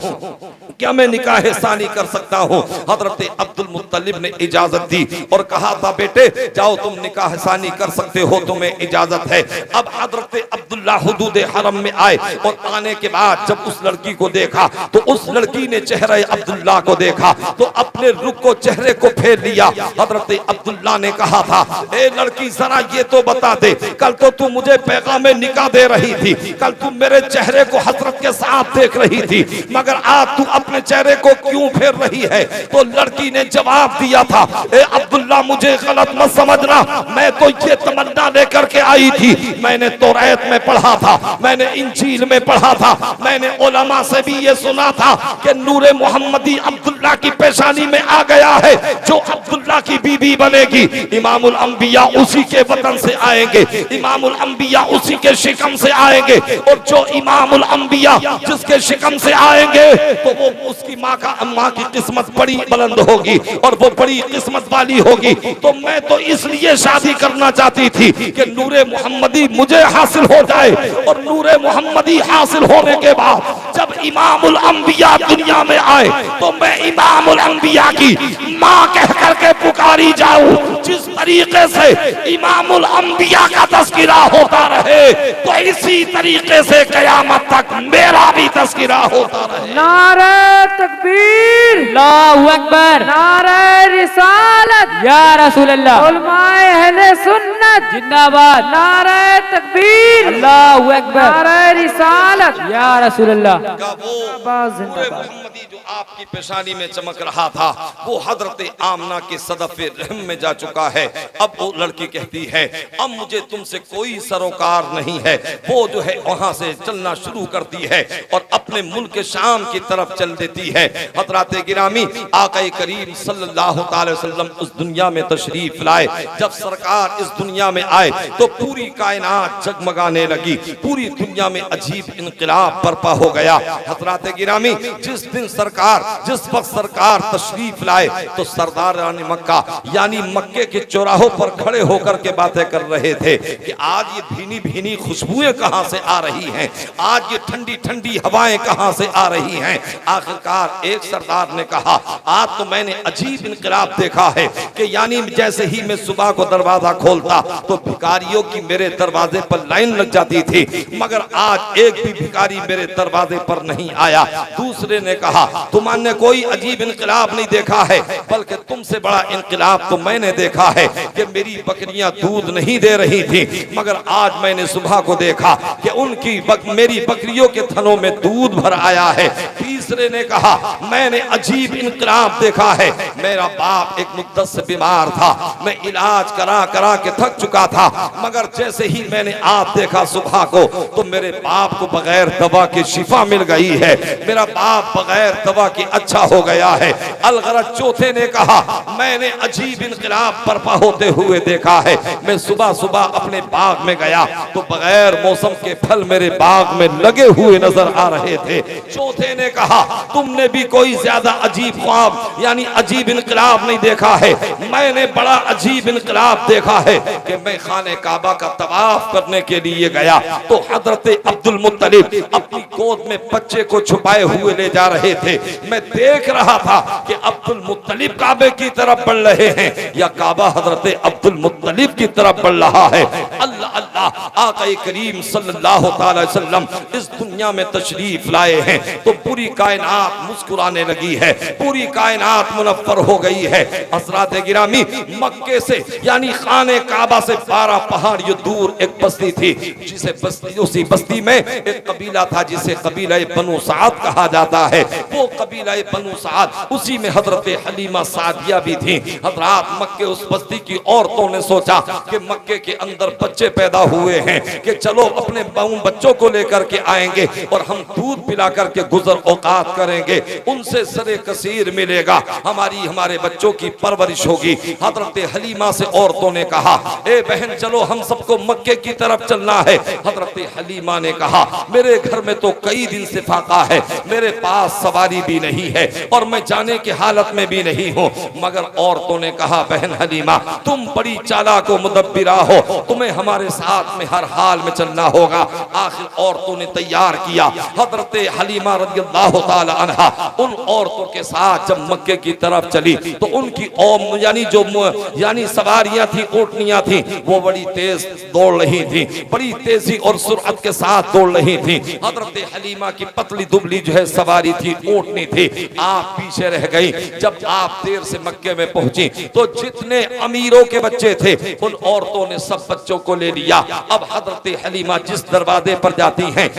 क्या मैं निकाह सानी कर सकता हूँ? हजरत अब्दुल मुत्तलिब ने इजाजत दी और कहा था बेटे जाओ तुम निकाह सानी कर सकते हो, तुम्हें इजाजत है। अब हजरत अब्दुल्लाह हुदूद हरम में आए और आने के बाद जब उस लड़की को देखा तो उस लड़की ने चेहरे अब्दुल्लाह को देखा तो अपने रुख को चेहरे को फेर लिया। हजरत अब्दुल्लाह ने कहा था, ए लड़की जरा ये तो बता दे, कल तो तू मुझे पैगाम निकाह दे रही थी, कल तू मेरे चेहरे को हसरत के साथ देख रही थी, मगर आज तू अपने चेहरे को क्यों फेर रही है? तो लड़की ने जवाब दिया था, ए अब्दुल्लाह मुझे गलत मत समझना, मैं तो ये तमन्ना लेकर के आई थी, मैंने तौरात में पढ़ा था, मैंने इंजील में पढ़ा था, मैंने उलमा से भी ये सुना था कि नूरे मोहम्मदी अब्दुल्लाह की पेशानी में आ गया है, जो अब्दुल्लाह की बीबी बनेगी इमामुल अंबिया उसी के वतन से आएंगे, इमामुल अंबिया उसी के शिकम से आएंगे और जो इमामुल अंबिया जिसके शिकम से आएंगे तो वो उसकी माँ की किस्मत बड़ी बुलंद होगी और वो बड़ी किस्मत वाली होगी। तो मैं तो इसलिए शादी करना चाहती थी कि नूरे मोहम्मदी मुझे हासिल हो जाए और नूरे मोहम्मदी हासिल होने के बाद जब इमामुल अंबिया दुनिया में आए तो मैं इमामुल अंबिया की माँ कह करके पुकारी जाऊं, जिस तरीके से इमामुल अंबिया का तस्किरा होता रहे तो इसी तरीके से क़यामत तक मेरा भी तस्किरा होता रहे। नारे तकबीर, अल्लाहु अकबर, नारे रिसालत, या रसूल अल्लाह, उलमाए अहले सुन्नत जिंदाबाद, नारे तकबीर, अल्लाहु अकबर, नारे रिसालत, या रसूल अल्लाह। का वो जिंदाबाद, पूरे जिंदाबाद। मोहम्मदी जो आपकी पेशानी में चमक रहा था वो हजरत आमना के सदफ़े रहम में जा चुका है। अब वो लड़की कहती है अब मुझे तुमसे कोई सरोकार नहीं है। वो जो है वहां से चलना शुरू करती है और अपने मुल्क शाम की तरफ चल देती है। हजरत गिरामी आका करीम सल्लल्लाहु अलैहि वसल्लम उस दुनिया में तशरीफ लाए। जब सरकार इस दुनिया में आए तो पूरी कायनात जगमगाने लगी, पूरी दुनिया में अजीब इनकलाब बर्पा हो गया। हजरत गिरामी जिस दिन सरकार जिस वक्त सरकार तशरीफ लाए तो सरदारान मक्का यानी मक्के के चौराहों पर खड़े होकर के बातें कर रहे थे कि आज ये भीनी भीनी खुशबुएं कहां से आ रही हैं, आज ये ठंडी ठंडी हवाएं कहां से आ रही हैं। आखिरकार एक सरदार ने कहा आज तो मैंने अजीब इनकलाब देखा है कि यानी जैसे ही मैं सुबह को दरवाजा खोलता तो भिखारियों की मेरे दरवाजे पर लाइन लग जाती थी, मगर आज एक भी भिखारी मेरे दरवाजे पर नहीं आया। दूसरे ने कहा तुमने कोई अजीब इनकलाब नहीं देखा है, बल्कि तुमसे बड़ा इनकलाब तो मैंने देखा है कि मेरी बकरियां दूध नहीं दे रही थी, मगर आज मैंने सुबह को देखा कि मेरी बकरियों के थनों में दूध भर आया है। तीसरे ने कहा मैंने अजीब इनकलाब देखा है, मेरा बाप एक मुद्दत से बीमार था, मैं इलाज करा करा के थक चुका था, मगर जैसे ही मैंने आप देखा सुबह को तो मेरे बाप को बगैर दवा की शिफा मिल गई है, मेरा बाप बगैर दवा की अच्छा हो गया है। अलगरज चौथे ने कहा मैंने अजीब इनकलाब बर्पा होते हुए देखा है, मैं सुबह सुबह अपने बाग में गया तो बगैर मौसम के फल मेरे बाग में लगे हुए नजर आ रहे थे। चौथे ने कहा तुमने भी कोई ज्यादा अजीब ख्वाब यानी अजीब इनकलाब नहीं देखा है, मैंने बड़ा अजीब इनकलाब देखा है कि मैं खाने काबा का तवाफ करने के लिए गया तो हजरत अब्दुल मुत्तलिब अपनी गोद में बच्चे को छुपाए हुए ले जा रहे थे। मैं देख रहा था कि अब्दुल मुत्तलिब काबे की तरफ बढ़ रहे हैं या काबा हजरत अब्दुल मुत्तलिब की तरफ बढ़ रहा है। अल्लाह अल्लाह आका करीम सल्लल्लाहु अलैहि वसल्लम इस दुनिया में तशरीफ लाए हैं तो पूरी कायनात मुस्कुराने लगी है, पूरी कायनात मुनव्वर हो गई है। हज़रात गिरामी मक्के से यानी खाने काबा से 12 पहाड़ियों दूर एक बस्ती थी, जिसे उसी बस्ती में एक कबीला था जिसे कबीला बनु साद कहा जाता है। वो कबीला बनु साद उसी में हजरत हलीमा सादिया भी थी। हजरात मक्के उस बस्ती की औरतों ने सोचा कि मक्के के अंदर बच्चे पैदा हुए हैं कि चलो अपने बच्चों को लेकर के आएंगे और हम दूध पिला करके गुजर औकात करेंगे, उनसे सरे कसीर मिलेगा, हमारे बच्चों की परवरिश होगी। हजरत हलीमा से औरतों ने कहा ए बहन चलो हम सबको मक्के की तरफ चलना है। हजरत हलीमा ने कहा मेरे घर में तो कई दिन से फाका है, मेरे पास सवारी भी नहीं है और मैं जाने की हालत में भी नहीं हूँ। मगर औरतों ने कहा बहन हलीमा तुम बड़ी चालाक व मुदब्बिरा हो, तुम्हें हमारे साथ में हर हाल में चलना होगा। आखिर औरतों ने तैयार किया। हजरत हलीमा रज़ियल्लाहु ताला अन्हा उन औरतों के साथ जब मक्के की तरफ चली तो उनकी यानी सवारियां थी, ऊँटनियां थी, वो बड़ी तेज दौड़ रही थी, बड़ी तेजी और सुरअत के साथ दौड़ रही थी। हजरत हलीमा की पतली दुबली जो है सवारी थी, ऊँटनी थी, आप पीछे रह गई। जब आप देर से मक्के में पहुंची तो जितने अमीरों के बच्चे थे उन औरतों ने सब बच्चों को ले लिया। अब हजरत हलीमा जिस दरवाजे पर जाती हैं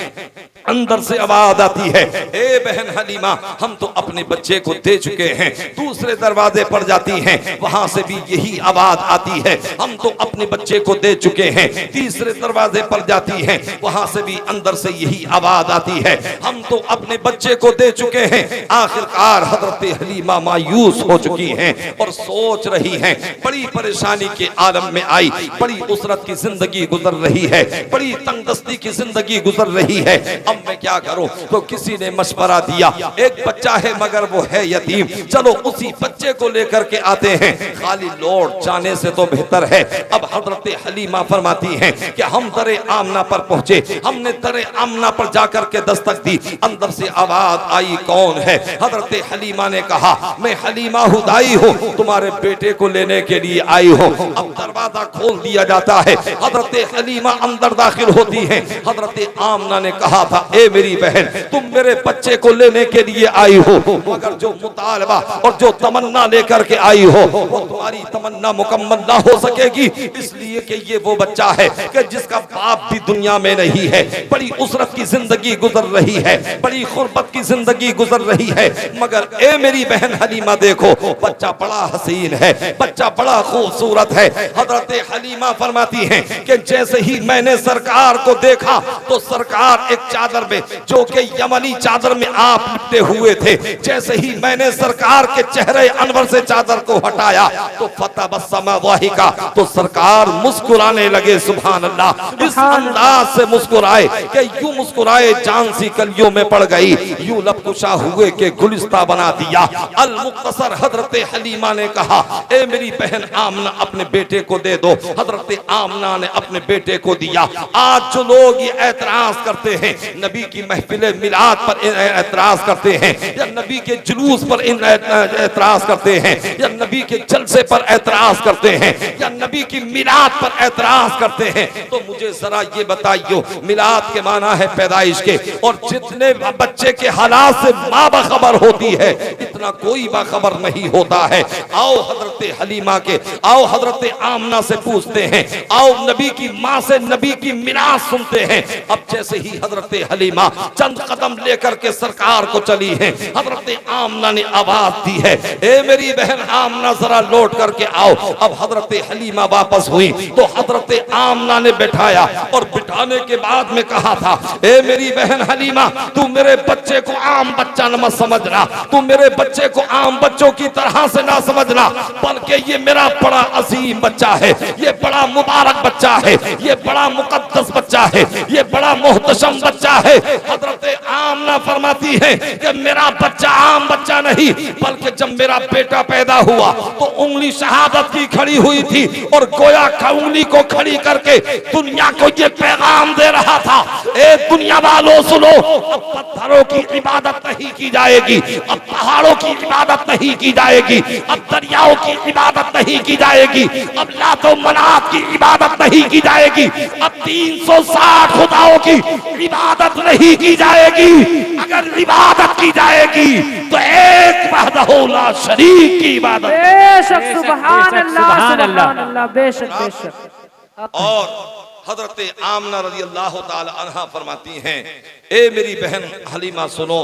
अंदर से आवाज आती है ए बहन हलीमा हम तो अपने बच्चे को दे चुके हैं। दूसरे दरवाजे पर जाती हैं, वहां से भी यही आवाज आती है हम तो अपने बच्चे को दे चुके हैं। तीसरे दरवाजे पर जाती हैं, वहां से भी अंदर से यही आवाज आती है हम तो अपने बच्चे को दे चुके हैं। आखिरकार हजरत हलीमा मायूस हो चुकी हैं और सोच रही हैं, बड़ी परेशानी के आलम में आई, बड़ी उसरत की जिंदगी गुजर रही है, बड़ी तंगदस्ती की जिंदगी गुजर रही है। अब अब मैं क्या करूं? तो किसी ने मशवरा दिया, एक बच्चा है मगर वो है यतीम, चलो उसी बच्चे को लेकर के आते हैं, खाली लौट जाने से तो बेहतर है। अब हजरत हलीमा फरमाती हैं कि हम दरे आमना पर पहुंचे, हमने दरे आमना पर जाकर के दस्तक दी, अंदर से आवाज आई, कौन है? हजरत हलीमा ने कहा, मैं हलीमा हुदाई हूँ, तुम्हारे बेटे को लेने के लिए आई हूँ। अब दरवाजा खोल दिया जाता है, हजरत हलीमा अंदर दाखिल होती हैं। हजरत आमना ने कहा था, ए मेरी बहन, तुम मेरे बच्चे को लेने के लिए आई हो, मगर जो मुतालबा और जो तमन्ना लेकर के आई हो वो तुम्हारी तमन्ना मुकम्मल ना हो सकेगी, इसलिए कि ये वो बच्चा है कि जिसका बाप भी दुनिया में नहीं है, बड़ी उसरत की जिंदगी गुजर रही है, बड़ी खुर्बत की जिंदगी गुजर रही है, मगर ए मेरी बहन हलीमा देखो, बच्चा बड़ा हसीन है, बच्चा बड़ा खूबसूरत है। हजरत हलीमा फरमाती हैं कि जैसे ही मैंने सरकार को देखा तो सरकार एक चादर में, जो कि यमनी चादर में आप लिपटे हुए थे, जैसे ही मैंने सरकार के चेहरे अनवर से चादर को हटाया तो फतबस्सम वाहिका, तो सरकार मुस्कुराने लगे। सुभान अल्लाह, इस अंदाज से मुस्कुराए कि यूं मुस्कुराए जान सी कलियों में पड़ गई, यूं लबकुशा हुए के गुलिस्ता बना दिया। अल मुख्तसर हजरत हलीमा ने कहा, ए मेरी बहन आमना अपने बेटे को दे दो। हजरत आमना ने अपने बेटे को दिया। आज जो लोग ये एतराज करते हैं, नबी की महफिल मिलाद पर एतराज करते हैं, या नबी के जुलूस पर एतराज करते हैं, या नबी के जलसे पर एतराज करते हैं, या नबी की मिलाद पर एतराज करते हैं, तो मुझे जरा ये बताइयो, मिलाद के माना है पैदाइश के, और जितने बच्चे के हालात से माँ बाखबर होती है, इतना कोई बाखबर नहीं होता है। आओ हजरत हलीमा के, आओ हजरत आमना से पूछते हैं, आओ नबी की माँ से नबी की मिलाद सुनते हैं। अब जैसे ही हजरत हलीमा चंद कदम लेकर के सरकार को चली है, हजरत आमना ने आवाज दी है, ए मेरी बहन आमना जरा लौट करके आओ। अब हजरत हलीमा वापस हुई तो हजरत आमना ने बैठाया, और बिठाने के बाद में कहा था, ए मेरी बहन हलीमा, तू मेरे बच्चे को आम बच्चा न मत समझना, तू मेरे बच्चे को आम बच्चों की तरह से ना समझना, बल्कि ये मेरा बड़ा अजीम बच्चा है, ये बड़ा मुबारक बच्चा है, ये बड़ा मुकद्दस बच्चा है, ये बड़ा मोहतशम बच्चा है। हजरत आमना फरमाती है कि मेरा बच्चा आम बच्चा नहीं, बल्कि जब मेरा बेटा पैदा हुआ तो उंगली शहादत की खड़ी हुई थी, और गोया उंगली को खड़ी करके दुनिया को ये पैगाम दे रहा था, ए दुनिया वालों सुनो, अब पत्थरों की इबादत नहीं की जाएगी, अब पहाड़ों की इबादत नहीं की जाएगी, अब दरियाओं की इबादत नहीं की जाएगी, अब लातो मनात की इबादत नहीं की जाएगी, अब 360 खुदाओं की इबादत नहीं की जाएगी। अगर इबादत की जाएगी तो एक वहदहू ला शरीक की इबादत। बेशक सुभान अल्लाह, सुभान अल्लाह, बेशक बेशक। और हजरत आमना रज़ी अल्लाह ताला अन्हा फरमाती हैं, ए मेरी बहन हलीमा सुनो,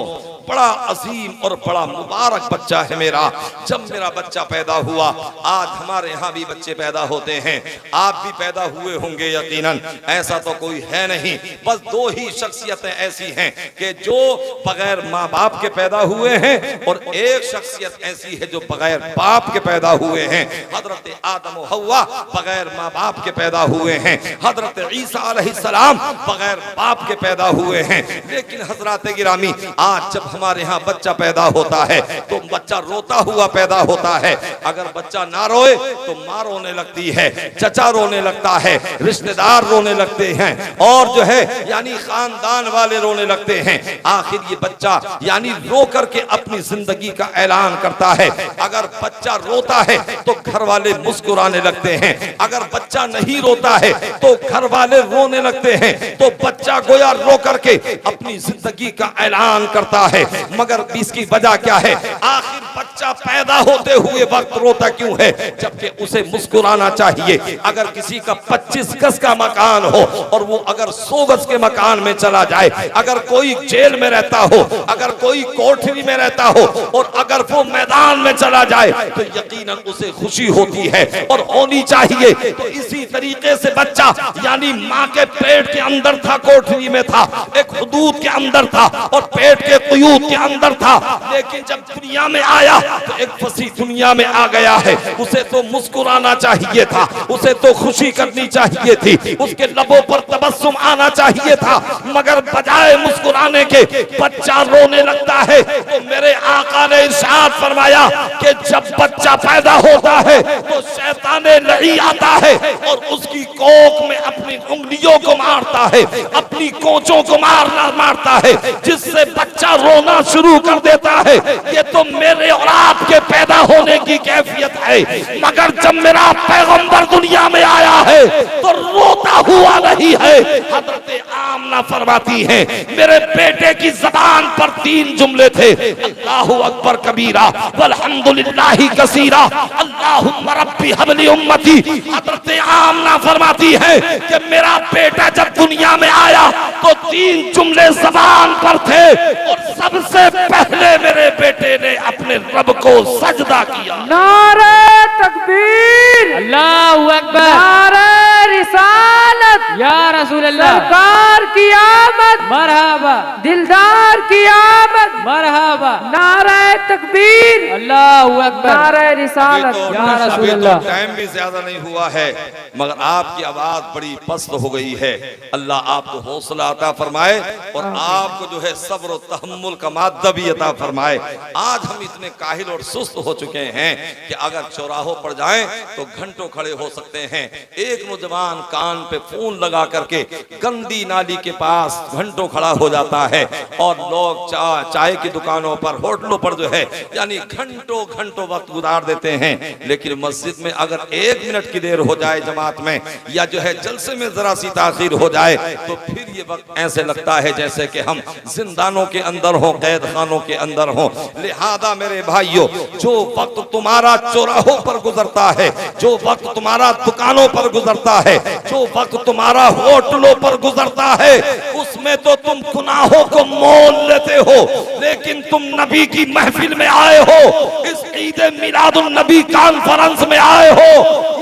बड़ा अजीम और बड़ा मुबारक बच्चा है मेरा। जब मेरा बच्चा पैदा हुआ, आज हमारे यहाँ भी बच्चे पैदा होते हैं, आप भी पैदा हुए होंगे यकीनन, ऐसा तो कोई है नहीं, बस दो ही शख्सियतें ऐसी हैं कि जो बगैर माँ बाप के पैदा हुए हैं, और एक शख्सियत ऐसी है जो बगैर बाप के पैदा हुए हैं। हजरत आदम और हव्वा बगैर माँ बाप के पैदा हुए हैं, हजरत ईसा अलैहिस्सलाम बगैर बाप के पैदा हुए हैं। लेकिन हजरात गिरामी, आज जब हमारे यहाँ बच्चा पैदा होता है तो बच्चा रोता हुआ पैदा होता है। अगर बच्चा ना रोए तो माँ रोने लगती है, चचा रोने लगता है, रिश्तेदार रोने लगते हैं, और जो है यानी खानदान वाले रोने लगते हैं। आखिर ये बच्चा यानी रो करके अपनी जिंदगी का ऐलान करता है। अगर बच्चा रोता है तो घर वाले मुस्कुराने लगते हैं, अगर बच्चा नहीं रोता है तो घर वाले रोने लगते हैं। तो बच्चा गोया रो करके अपनी जिंदगी का ऐलान करता है। मगर इसकी वजह क्या है? आखिर बच्चा पैदा होते हुए वक्त रोता क्यों है, जबकि उसे मुस्कुराना चाहिए। अगर किसी का 25 गज का मकान हो और वो अगर 100 गज के मकान में चला जाए, अगर कोई जेल में रहता हो, अगर कोई कोठरी में रहता हो, और अगर वो मैदान में चला जाए, तो यकीनन उसे खुशी होती है और होनी चाहिए। तो इसी तरीके से बच्चा यानी माँ के पेट के अंदर था, कोठरी में था, एक हुदूद के अंदर था और पेट के क़ुयूद के अंदर था। लेकिन जब दुनिया में आया तो एक फसी दुनिया में आ गया है। उसे तो मुस्कुराना चाहिए था, उसे तो खुशी करनी चाहिए थी, उसके लबों पर तबस्सुम आना चाहिए था, मगर बजाय मुस्कुराने के बच्चा रोने लगता है। तो मेरे आका ने इरशाद फरमाया कि जब बच्चा पैदा होता है तो शैतान लई आता है और उसकी कोख में अपनी उंगलियों को मारता है, अपनी कोंचों को मारता है, जिससे बच्चा रोना शुरू कर देता है। ये तो मेरे और आपके पैदा होने की कैफियत है, मगर जब मेरा पैगंबर दुनिया में आया है तो रोता हुआ नहीं है। हजरत आमना फरमाती है मेरे बेटे की ज़बान पर 3 जुमले थे, अल्लाहु अकबर कबीरा वल्हम्दुलिल्लाहि कसीरा अल्लाहुम्मा रब्बी हबली उम्मती। हजरत आमना फरमाती है कि मेरा बेटा जब दुनिया में आया तो 3 जुमले ज़बान पर थे और सबसे पहले मेरे बेटे ने अपने रब को सजदा किया। नारे तकबीर, अल्लाहु अकबर, नारे रिसालत, या रसूल अल्लाह, सरकार की आमद, मरहबा, दिलदार की आमद, मरहबा, नारे तकबीर, अल्लाहु अकबर, नारे रिसालत। या रसूल अल्लाह। टाइम भी ज्यादा नहीं हुआ है मगर आपकी आवाज बड़ी पस्त हो गई है। अल्लाह आपको हौसला अता फरमाए और आपको जो है सब्र और तहम्मुल का मादा भी अता फरमाए। आज हम इतने काहिल और सुस्त हो चुके हैं कि अगर चौराहों पर जाएं तो घंटों खड़े हो सकते हैं। एक नौजवान कान पे फोन लगा करके गंदी नाली के पास घंटों खड़ा हो जाता है और लोग चाय की दुकानों पर, होटलों पर जो है यानी घंटों घंटों वक्त गुजार देते हैं। लेकिन मस्जिद में अगर 1 मिनट की देर हो जाए जमात में या जो है जलसे में जरा सी ताखीर हो जाए तो फिर ये वक्त ऐसे लगता है जैसे कि हम जिंदानों के अंदर हो, कैद खानों के अंदर हो। लिहाजा मेरे भाइयों, जो वक्त तुम्हारा चौराहों पर गुजरता है, जो वक्त तुम्हारा दुकानों पर गुजरता है, जो वक्त तुम्हारा होटलों पर गुजरता है, उसमें तो तुम गुनाहों को मोल लेते हो, लेकिन तुम नबी की महफिल में आए हो, इस ईद मिलादुन नबी कॉन्फ्रेंस में आए हो,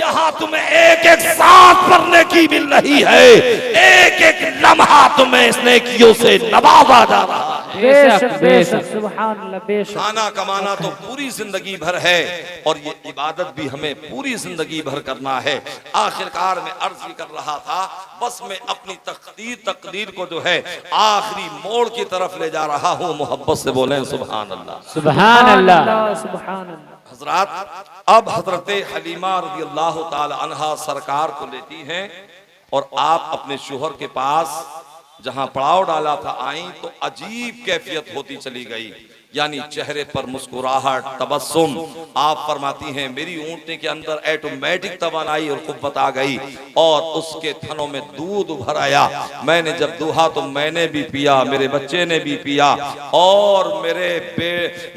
यहाँ तुम्हें एक एक सांस पढ़ने की मिल रही है, एक एक लम्हा तुम्हें इस नेकियों से नवाजा जा रहा है। बेशक बेशक, सुभान अल्लाह, बेशक। खाना कमाना तो पूरी जिंदगी भर है और ये इबादत भी हमें पूरी जिंदगी भर करना है। आखिरकार में अर्ज भी कर रहा था, बस मैं अपनी तकदीर को जो है आखिरी मोड़ की तरफ ले जा रहा हूँ। मोहब्बत से बोलें सुभान अल्लाह, सुभान अल्लाह, सुभान अल्लाह। हजरात, अब हजरत हलीमा रज़ी अल्लाह ताला अन्हा सरकार को लेती हैं और आप अपने शोहर के पास जहां पड़ाव डाला था आई तो अजीब कैफियत होती चली गई, यानी चेहरे पर मुस्कुराहट, तबस्सुम। आप फरमाती हैं मेरी ऊँटने के अंदर ऑटोमेटिक तवानाई और कुव्वत आ गई और उसके थनों में दूध उभर आया। मैंने जब दूहा तो मैंने भी पिया, मेरे बच्चे ने भी पिया और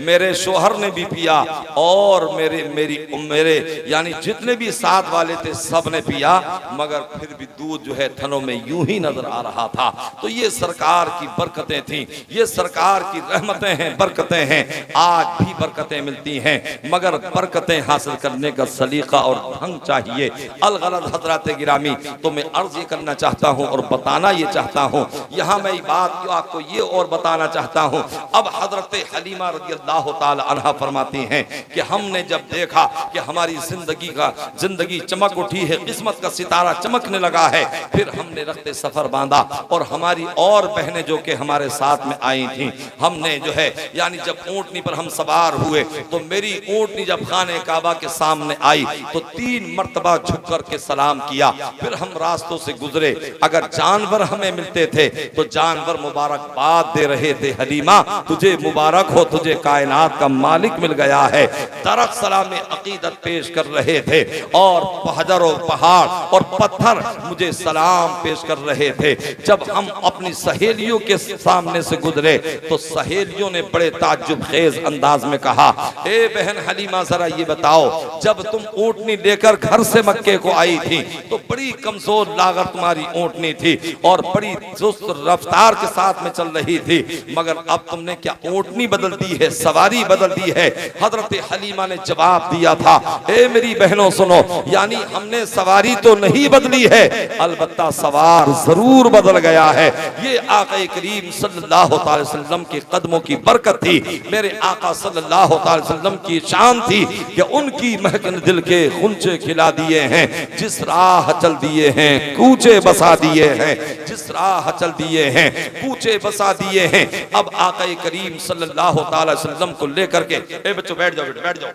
मेरे शोहर ने भी पिया और मेरे यानी जितने भी साथ वाले थे सब ने पिया, मगर फिर भी दूध जो है थनों में यूं ही नजर आ रहा था। तो ये सरकार की बरकतें थी, ये सरकार की रहमतें हैं, बरकतें हैं। आज भी बरकतें मिलती हैं, मगर बरकतें हासिल करने का सलीका और ढंग चाहिए। अलगलत हजरात गिरामी, तो मैं अर्ज ये करना चाहता हूँ और बताना ये चाहता हूँ, यहाँ मैं बात आपको ये और बताना चाहता हूँ। अब हजरत हलीमा रज़ी अल्लाह ताला अन्हा फरमाती हैं कि हमने जब देखा कि हमारी जिंदगी चमक उठी है, किस्मत का सितारा चमकने लगा है, फिर हमने रखते सफर बांधा और हमारी और बहनें जो कि हमारे साथ में आई थी, हमने जो है यानी जब ऊंटनी पर हम सवार हुए तो मेरी ऊंटनी जब खाने काबा के सामने आई तो 3 मर्तबा झुक कर के सलाम किया। फिर हम रास्तों से गुजरे, अगर जानवर हमें मिलते थे तो जानवर मुबारकबाद दे रहे थे, हलीमा तुझे मुबारक हो, तुझे कायनात का मालिक मिल गया है। दरख्त सलाम अकीदत पेश कर रहे थे और हजर और पहाड़ और पत्थर मुझे सलाम पेश कर रहे थे। जब हम अपनी सहेलियों के सामने से गुजरे तो सहेलियों ने बड़े ताज्जुब खेज अंदाज में कहा, ए बहन हलीमा जरा ये बताओ, जब तुम ऊँटनी लेकर घर से मक्के को आई थी तो बड़ी कमजोर लागत तुम्हारी ऊँटनी थी और बड़ी सुस्त रफ्तार के साथ में चल रही थी, मगर अब तुमने क्या ऊँटनी बदल दी है, सवारी बदल दी है? हजरत हलीमा ने जवाब दिया था, ए मेरी बहनों सुनो, यानी हमने सवारी तो नहीं बदली है, अलबत्ता सवार जरूर बदल गया है। ये आका करीम सल्लल्लाहु अलैहि वसल्लम के कदमों की बरकत थी, मेरे आका सल्लल्लाहु अलैहि वसल्लम की शान थी कि उनकी महकन दिल के खुंचे खिला दिए हैं, जिस राह चल दिए हैं कूचे बसा दिए हैं, जिस राह चल दिए हैं कूचे बसा दिए हैं। अब आका करीम सल्लल्लाहु अलैहि वसल्लम को लेकर के, ए बच्चों बैठ जाओ, बैठ जाओ,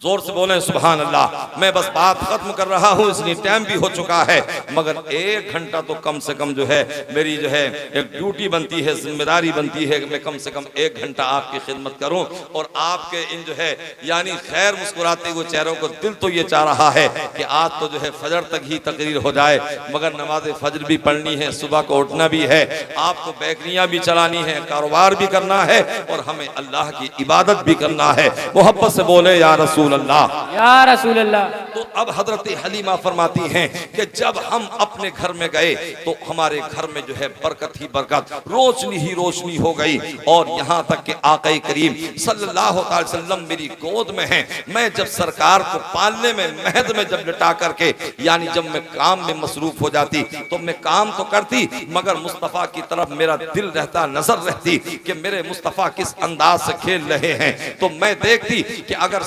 जोर से बोले सुभान अल्लाह। मैं बस बात खत्म कर रहा हूँ, इसलिए टाइम भी हो चुका है, मगर 1 घंटा तो कम से कम जो है मेरी जो है एक ड्यूटी बनती है, जिम्मेदारी बनती है कि मैं कम से कम 1 घंटा आपकी खिदमत करूं और आपके इन जो है यानी खैर मुस्कुराते हुए चेहरों को दिल तो ये चाह रहा है कि आज तो जो है फजर तक ही तकरीर हो जाए, मगर नमाज फजर भी पढ़नी है, सुबह को उठना भी है, आपको बेकरियां भी चलानी है, कारोबार भी करना है और हमें अल्लाह की इबादत भी करना है। मोहब्बत से बोले या रसूल अल्लाह, या रसूल अल्लाह। तो अब हजरत हलीमा फरमाती हैं कि जब हम अपने घर में गए तो हमारे घर में जो है बरकत ही बरकत, रोशनी ही रोशनी हो गई और यहाँ तक कि आका करीम सल्लल्लाहु अलैहि वसल्लम मेरी गोद में हैं। मैं जब सरकार को पालने में महद में जब लिटा करके यानी जब मैं काम में मसरूफ हो जाती तो मैं काम तो करती, मगर मुस्तफ़ा की तरफ मेरा दिल रहता, नजर रहती कि मेरे मुस्तफ़ा किस अंदाज से खेल रहे हैं। तो मैं देखती कि अगर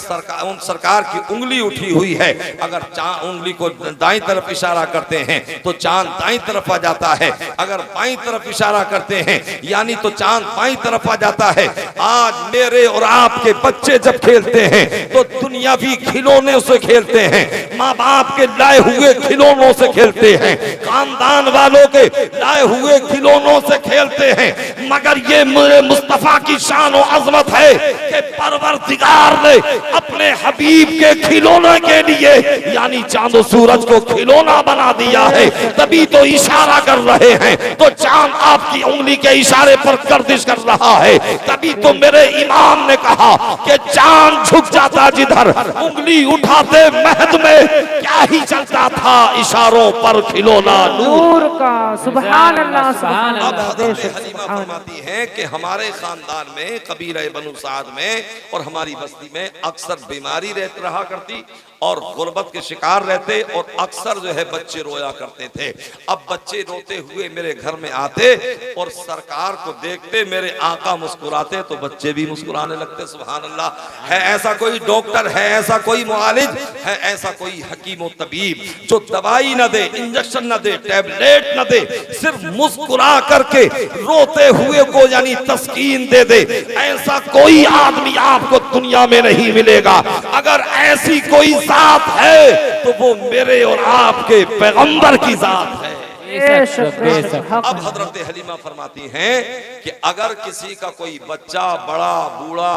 सरकार की उंगली उठी हुई है, अगर उंगली को दाईं तरफ इशारा करते हैं तो चांद दाईं तरफ आ जाता है, अगर बाईं तरफ इशारा करते हैं यानी तो चांद बाईं तरफ आ जाता है। आज मेरे और आपके बच्चे जब खेलते हैं तो दुनियावी खिलौने से खेलते हैं, माँ बाप के लाए हुए खिलौनों से खेलते हैं, खानदान वालों के लाए हुए खिलौनों से खेलते हैं, मगर ये मेरे मुस्तफा की शान और अजमत है कि परवरदिगार ने अपने हबीब के खिलौने के लिए यानी चांद सूरज को खिलौना बना दिया है। तभी तो इशारा कर रहे हैं तो चांद आपकी उंगली के इशारे पर गर्दिश कर रहा है। तभी तो मेरे इमाम ने कहा कि चांद झुक जाता जिधर, उंगली उठाते महद में क्या ही चलता था, इशारों पर खिलौना नूर का। सुभान अल्लाह, सुभान अब अल्लाह। हज़रत हलीमा फरमाती हैं कि हमारे खानदान में कबीला बनु साद में और हमारी बस्ती में अक्सर बीमारी रहा करती और गुर्बत के शिकार रहते और अक्सर जो है बच्चे रोया करते थे। अब बच्चे रोते हुए मेरे घर में आते और सरकार को देखते, मेरे आका मुस्कुराते तो बच्चे भी मुस्कुराने लगते। सुभान अल्लाह। है ऐसा कोई डॉक्टर, है ऐसा कोई मुआलिज, है ऐसा कोई हकीम और तबीब जो दवाई न दे, इंजेक्शन न दे, टैबलेट न दे, सिर्फ मुस्कुरा करके रोते हुए को यानी तस्कीन दे दे, ऐसा कोई आदमी आपको दुनिया में नहीं मिलेगा। अगर ऐसी कोई जात है तो वो मेरे और आपके पैगंबर की जात है। अब हजरत हलीमा फरमाती हैं कि अगर किसी का कोई बच्चा बड़ा बूढ़ा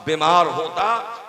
बीमार होता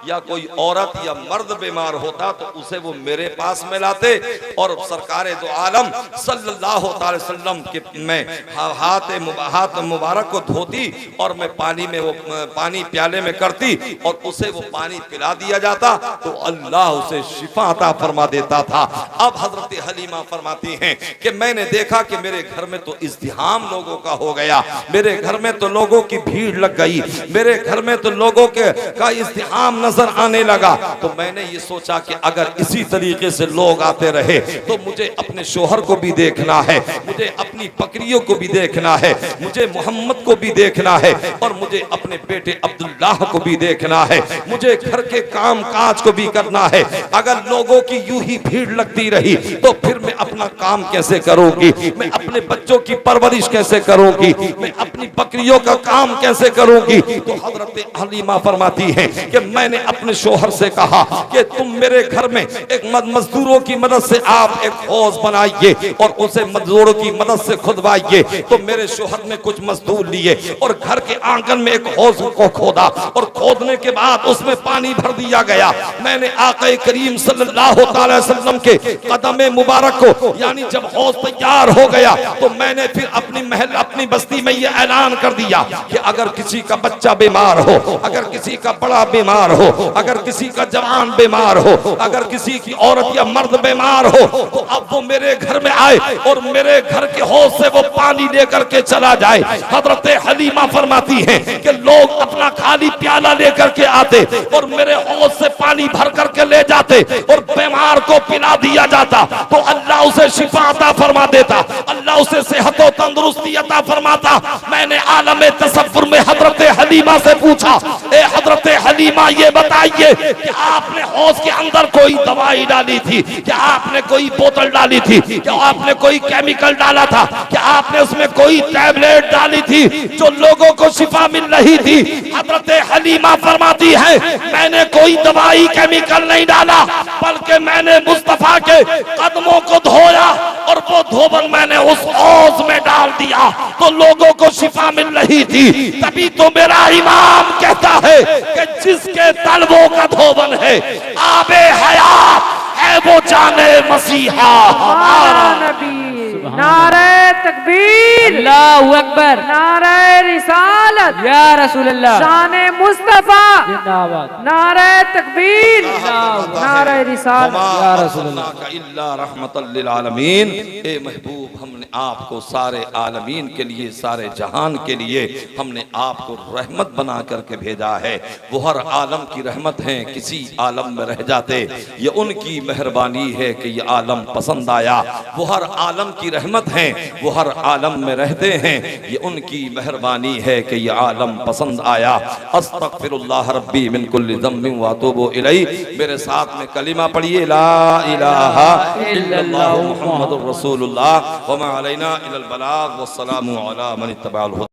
या कोई औरत या मर्द बीमार होता तो उसे वो मेरे पास में लाते और सरकारे दो आलम सल्लल्लाहु अलैहि वसल्लम के मैं हाथ मुबारक को धोती और मैं पानी में वो पानी प्याले में करती और उसे वो पानी पिला दिया जाता तो अल्लाह उसे शिफा अता फरमा देता था। अब हजरत हलीमा फरमाती हैं कि मैंने देखा कि मेरे घर में तो इज़्तिहाम लोगों का हो गया, मेरे घर में तो लोगों की भीड़ लग गई, मेरे घर में तो लोगों का इज़्तिहाम नजर आने लगा। तो मैंने ये सोचा कि अगर इसी तरीके से लोग आते रहे तो मुझे अपने शोहर को भी देखना है, मुझे अपनी बकरियों को भी देखना है, मुझे मोहम्मद को भी देखना है और मुझे अपने बेटे अब्दुल्लाह को भी देखना है, मुझे घर के काम काज को भी करना है। अगर लोगों की यूं ही भीड़ लगती रही तो फिर मैं अपना काम कैसे करूंगी, मैं अपने बच्चों की परवरिश कैसे करूंगी, मैं अपनी बकरियों का काम कैसे करूंगी। तो हजरत हलीमा फरमाती हैं कि मैंने अपने शोहर से कहा कि तुम मेरे घर में एक मजदूरों की मदद से आप एक हौज बनाइए और उसे मजदूरों की मदद से खुदवाइए। तो मेरे शोहर ने कुछ मजदूर लिए और घर के आंगन में एक हौज को खोदा और खोदने के बाद उसमें पानी भर दिया गया। मैंने आक़ा करीम सल्लल्लाहु अलैहि वसल्लम के कदम मुबारक को यानी जब हौज तैयार हो गया तो मैंने फिर अपनी बस्ती में ये ऐलान कर दिया कि अगर किसी का बच्चा बीमार हो, अगर किसी का बड़ा बीमार हो, अगर किसी का जवान बीमार हो, अगर किसी की औरत या मर्द बीमार हो तो अब वो मेरे घर में आए और मेरे घर के हौज से वो पानी लेकर के चला जाए। हजरत हलीमा फरमाती हैं कि लोग अपना खाली प्याला लेकर के आते और मेरे हौज से पानी भर करके ले जाते और बीमार को पिला दिया जाता तो अल्लाह उसे शिफा अता फरमा देता, अल्लाह उसे सेहत और तंदुरुस्ती अता फरमाता। मैंने आलम तसव्वुर में हजरत हलीमा से पूछा, ए हजरत हलीमा ये बताइए कि आपने हौज के अंदर कोई दवाई डाली थी, क्या आपने कोई बोतल डाली थी, क्या आपने कोई केमिकल डाला था, क्या आपने उसमें कोई टैबलेट डाली थी जो लोगों को शिफा मिल रही थी? हजरत हलीमा फरमाती है मैंने कोई दवाई केमिकल नहीं डाला बल्कि मैंने मुस्तफा के कदमों को धोया और वो धोबन मैंने उस हौज में डाल दिया तो लोगों को शिफा मिल रही थी। तभी तो मेरा इमाम कहता है कि जिसके तलवों का धोबन है आबे हयात है वो जाने मसीहा हमारा नबी। नारे तकबीर, अल्लाहु अकबर, नारे रिसालत, या रसूल अल्लाह, शाने मुस्तफा, जिंदाबाद, नारे तकबीर, नारे रिसालत, या रसूल अल्लाह। का इल्ला रहमतल लिल आलमीन। ए महबूब हमने आपको सारे आलमीन के लिए, सारे जहान के लिए हमने आपको रहमत बना करके भेजा है। वो हर आलम की रहमत है, किसी आलम में रह जाते ये उनकी मेहरबानी है कि ये आलम पसंद आया। वो हर आलम की रहमत है, वो हर आलम में रहते हैं ये उनकी मेहरबानी है कि ये आलम पसंद आया। अस्तगफिरुल्लाह रब्बी मिन कुल्लि ज़म्बिन व अतूबु इलैहि। मेरे साथ में कलिमा पढ़िए, ला इलाहा इल्लल्लाहु मुहम्मदुर रसूलुल्लाह व मा अलैना इल्लल बलाग वस्सलामु अला मन इत्तबअल हुदा।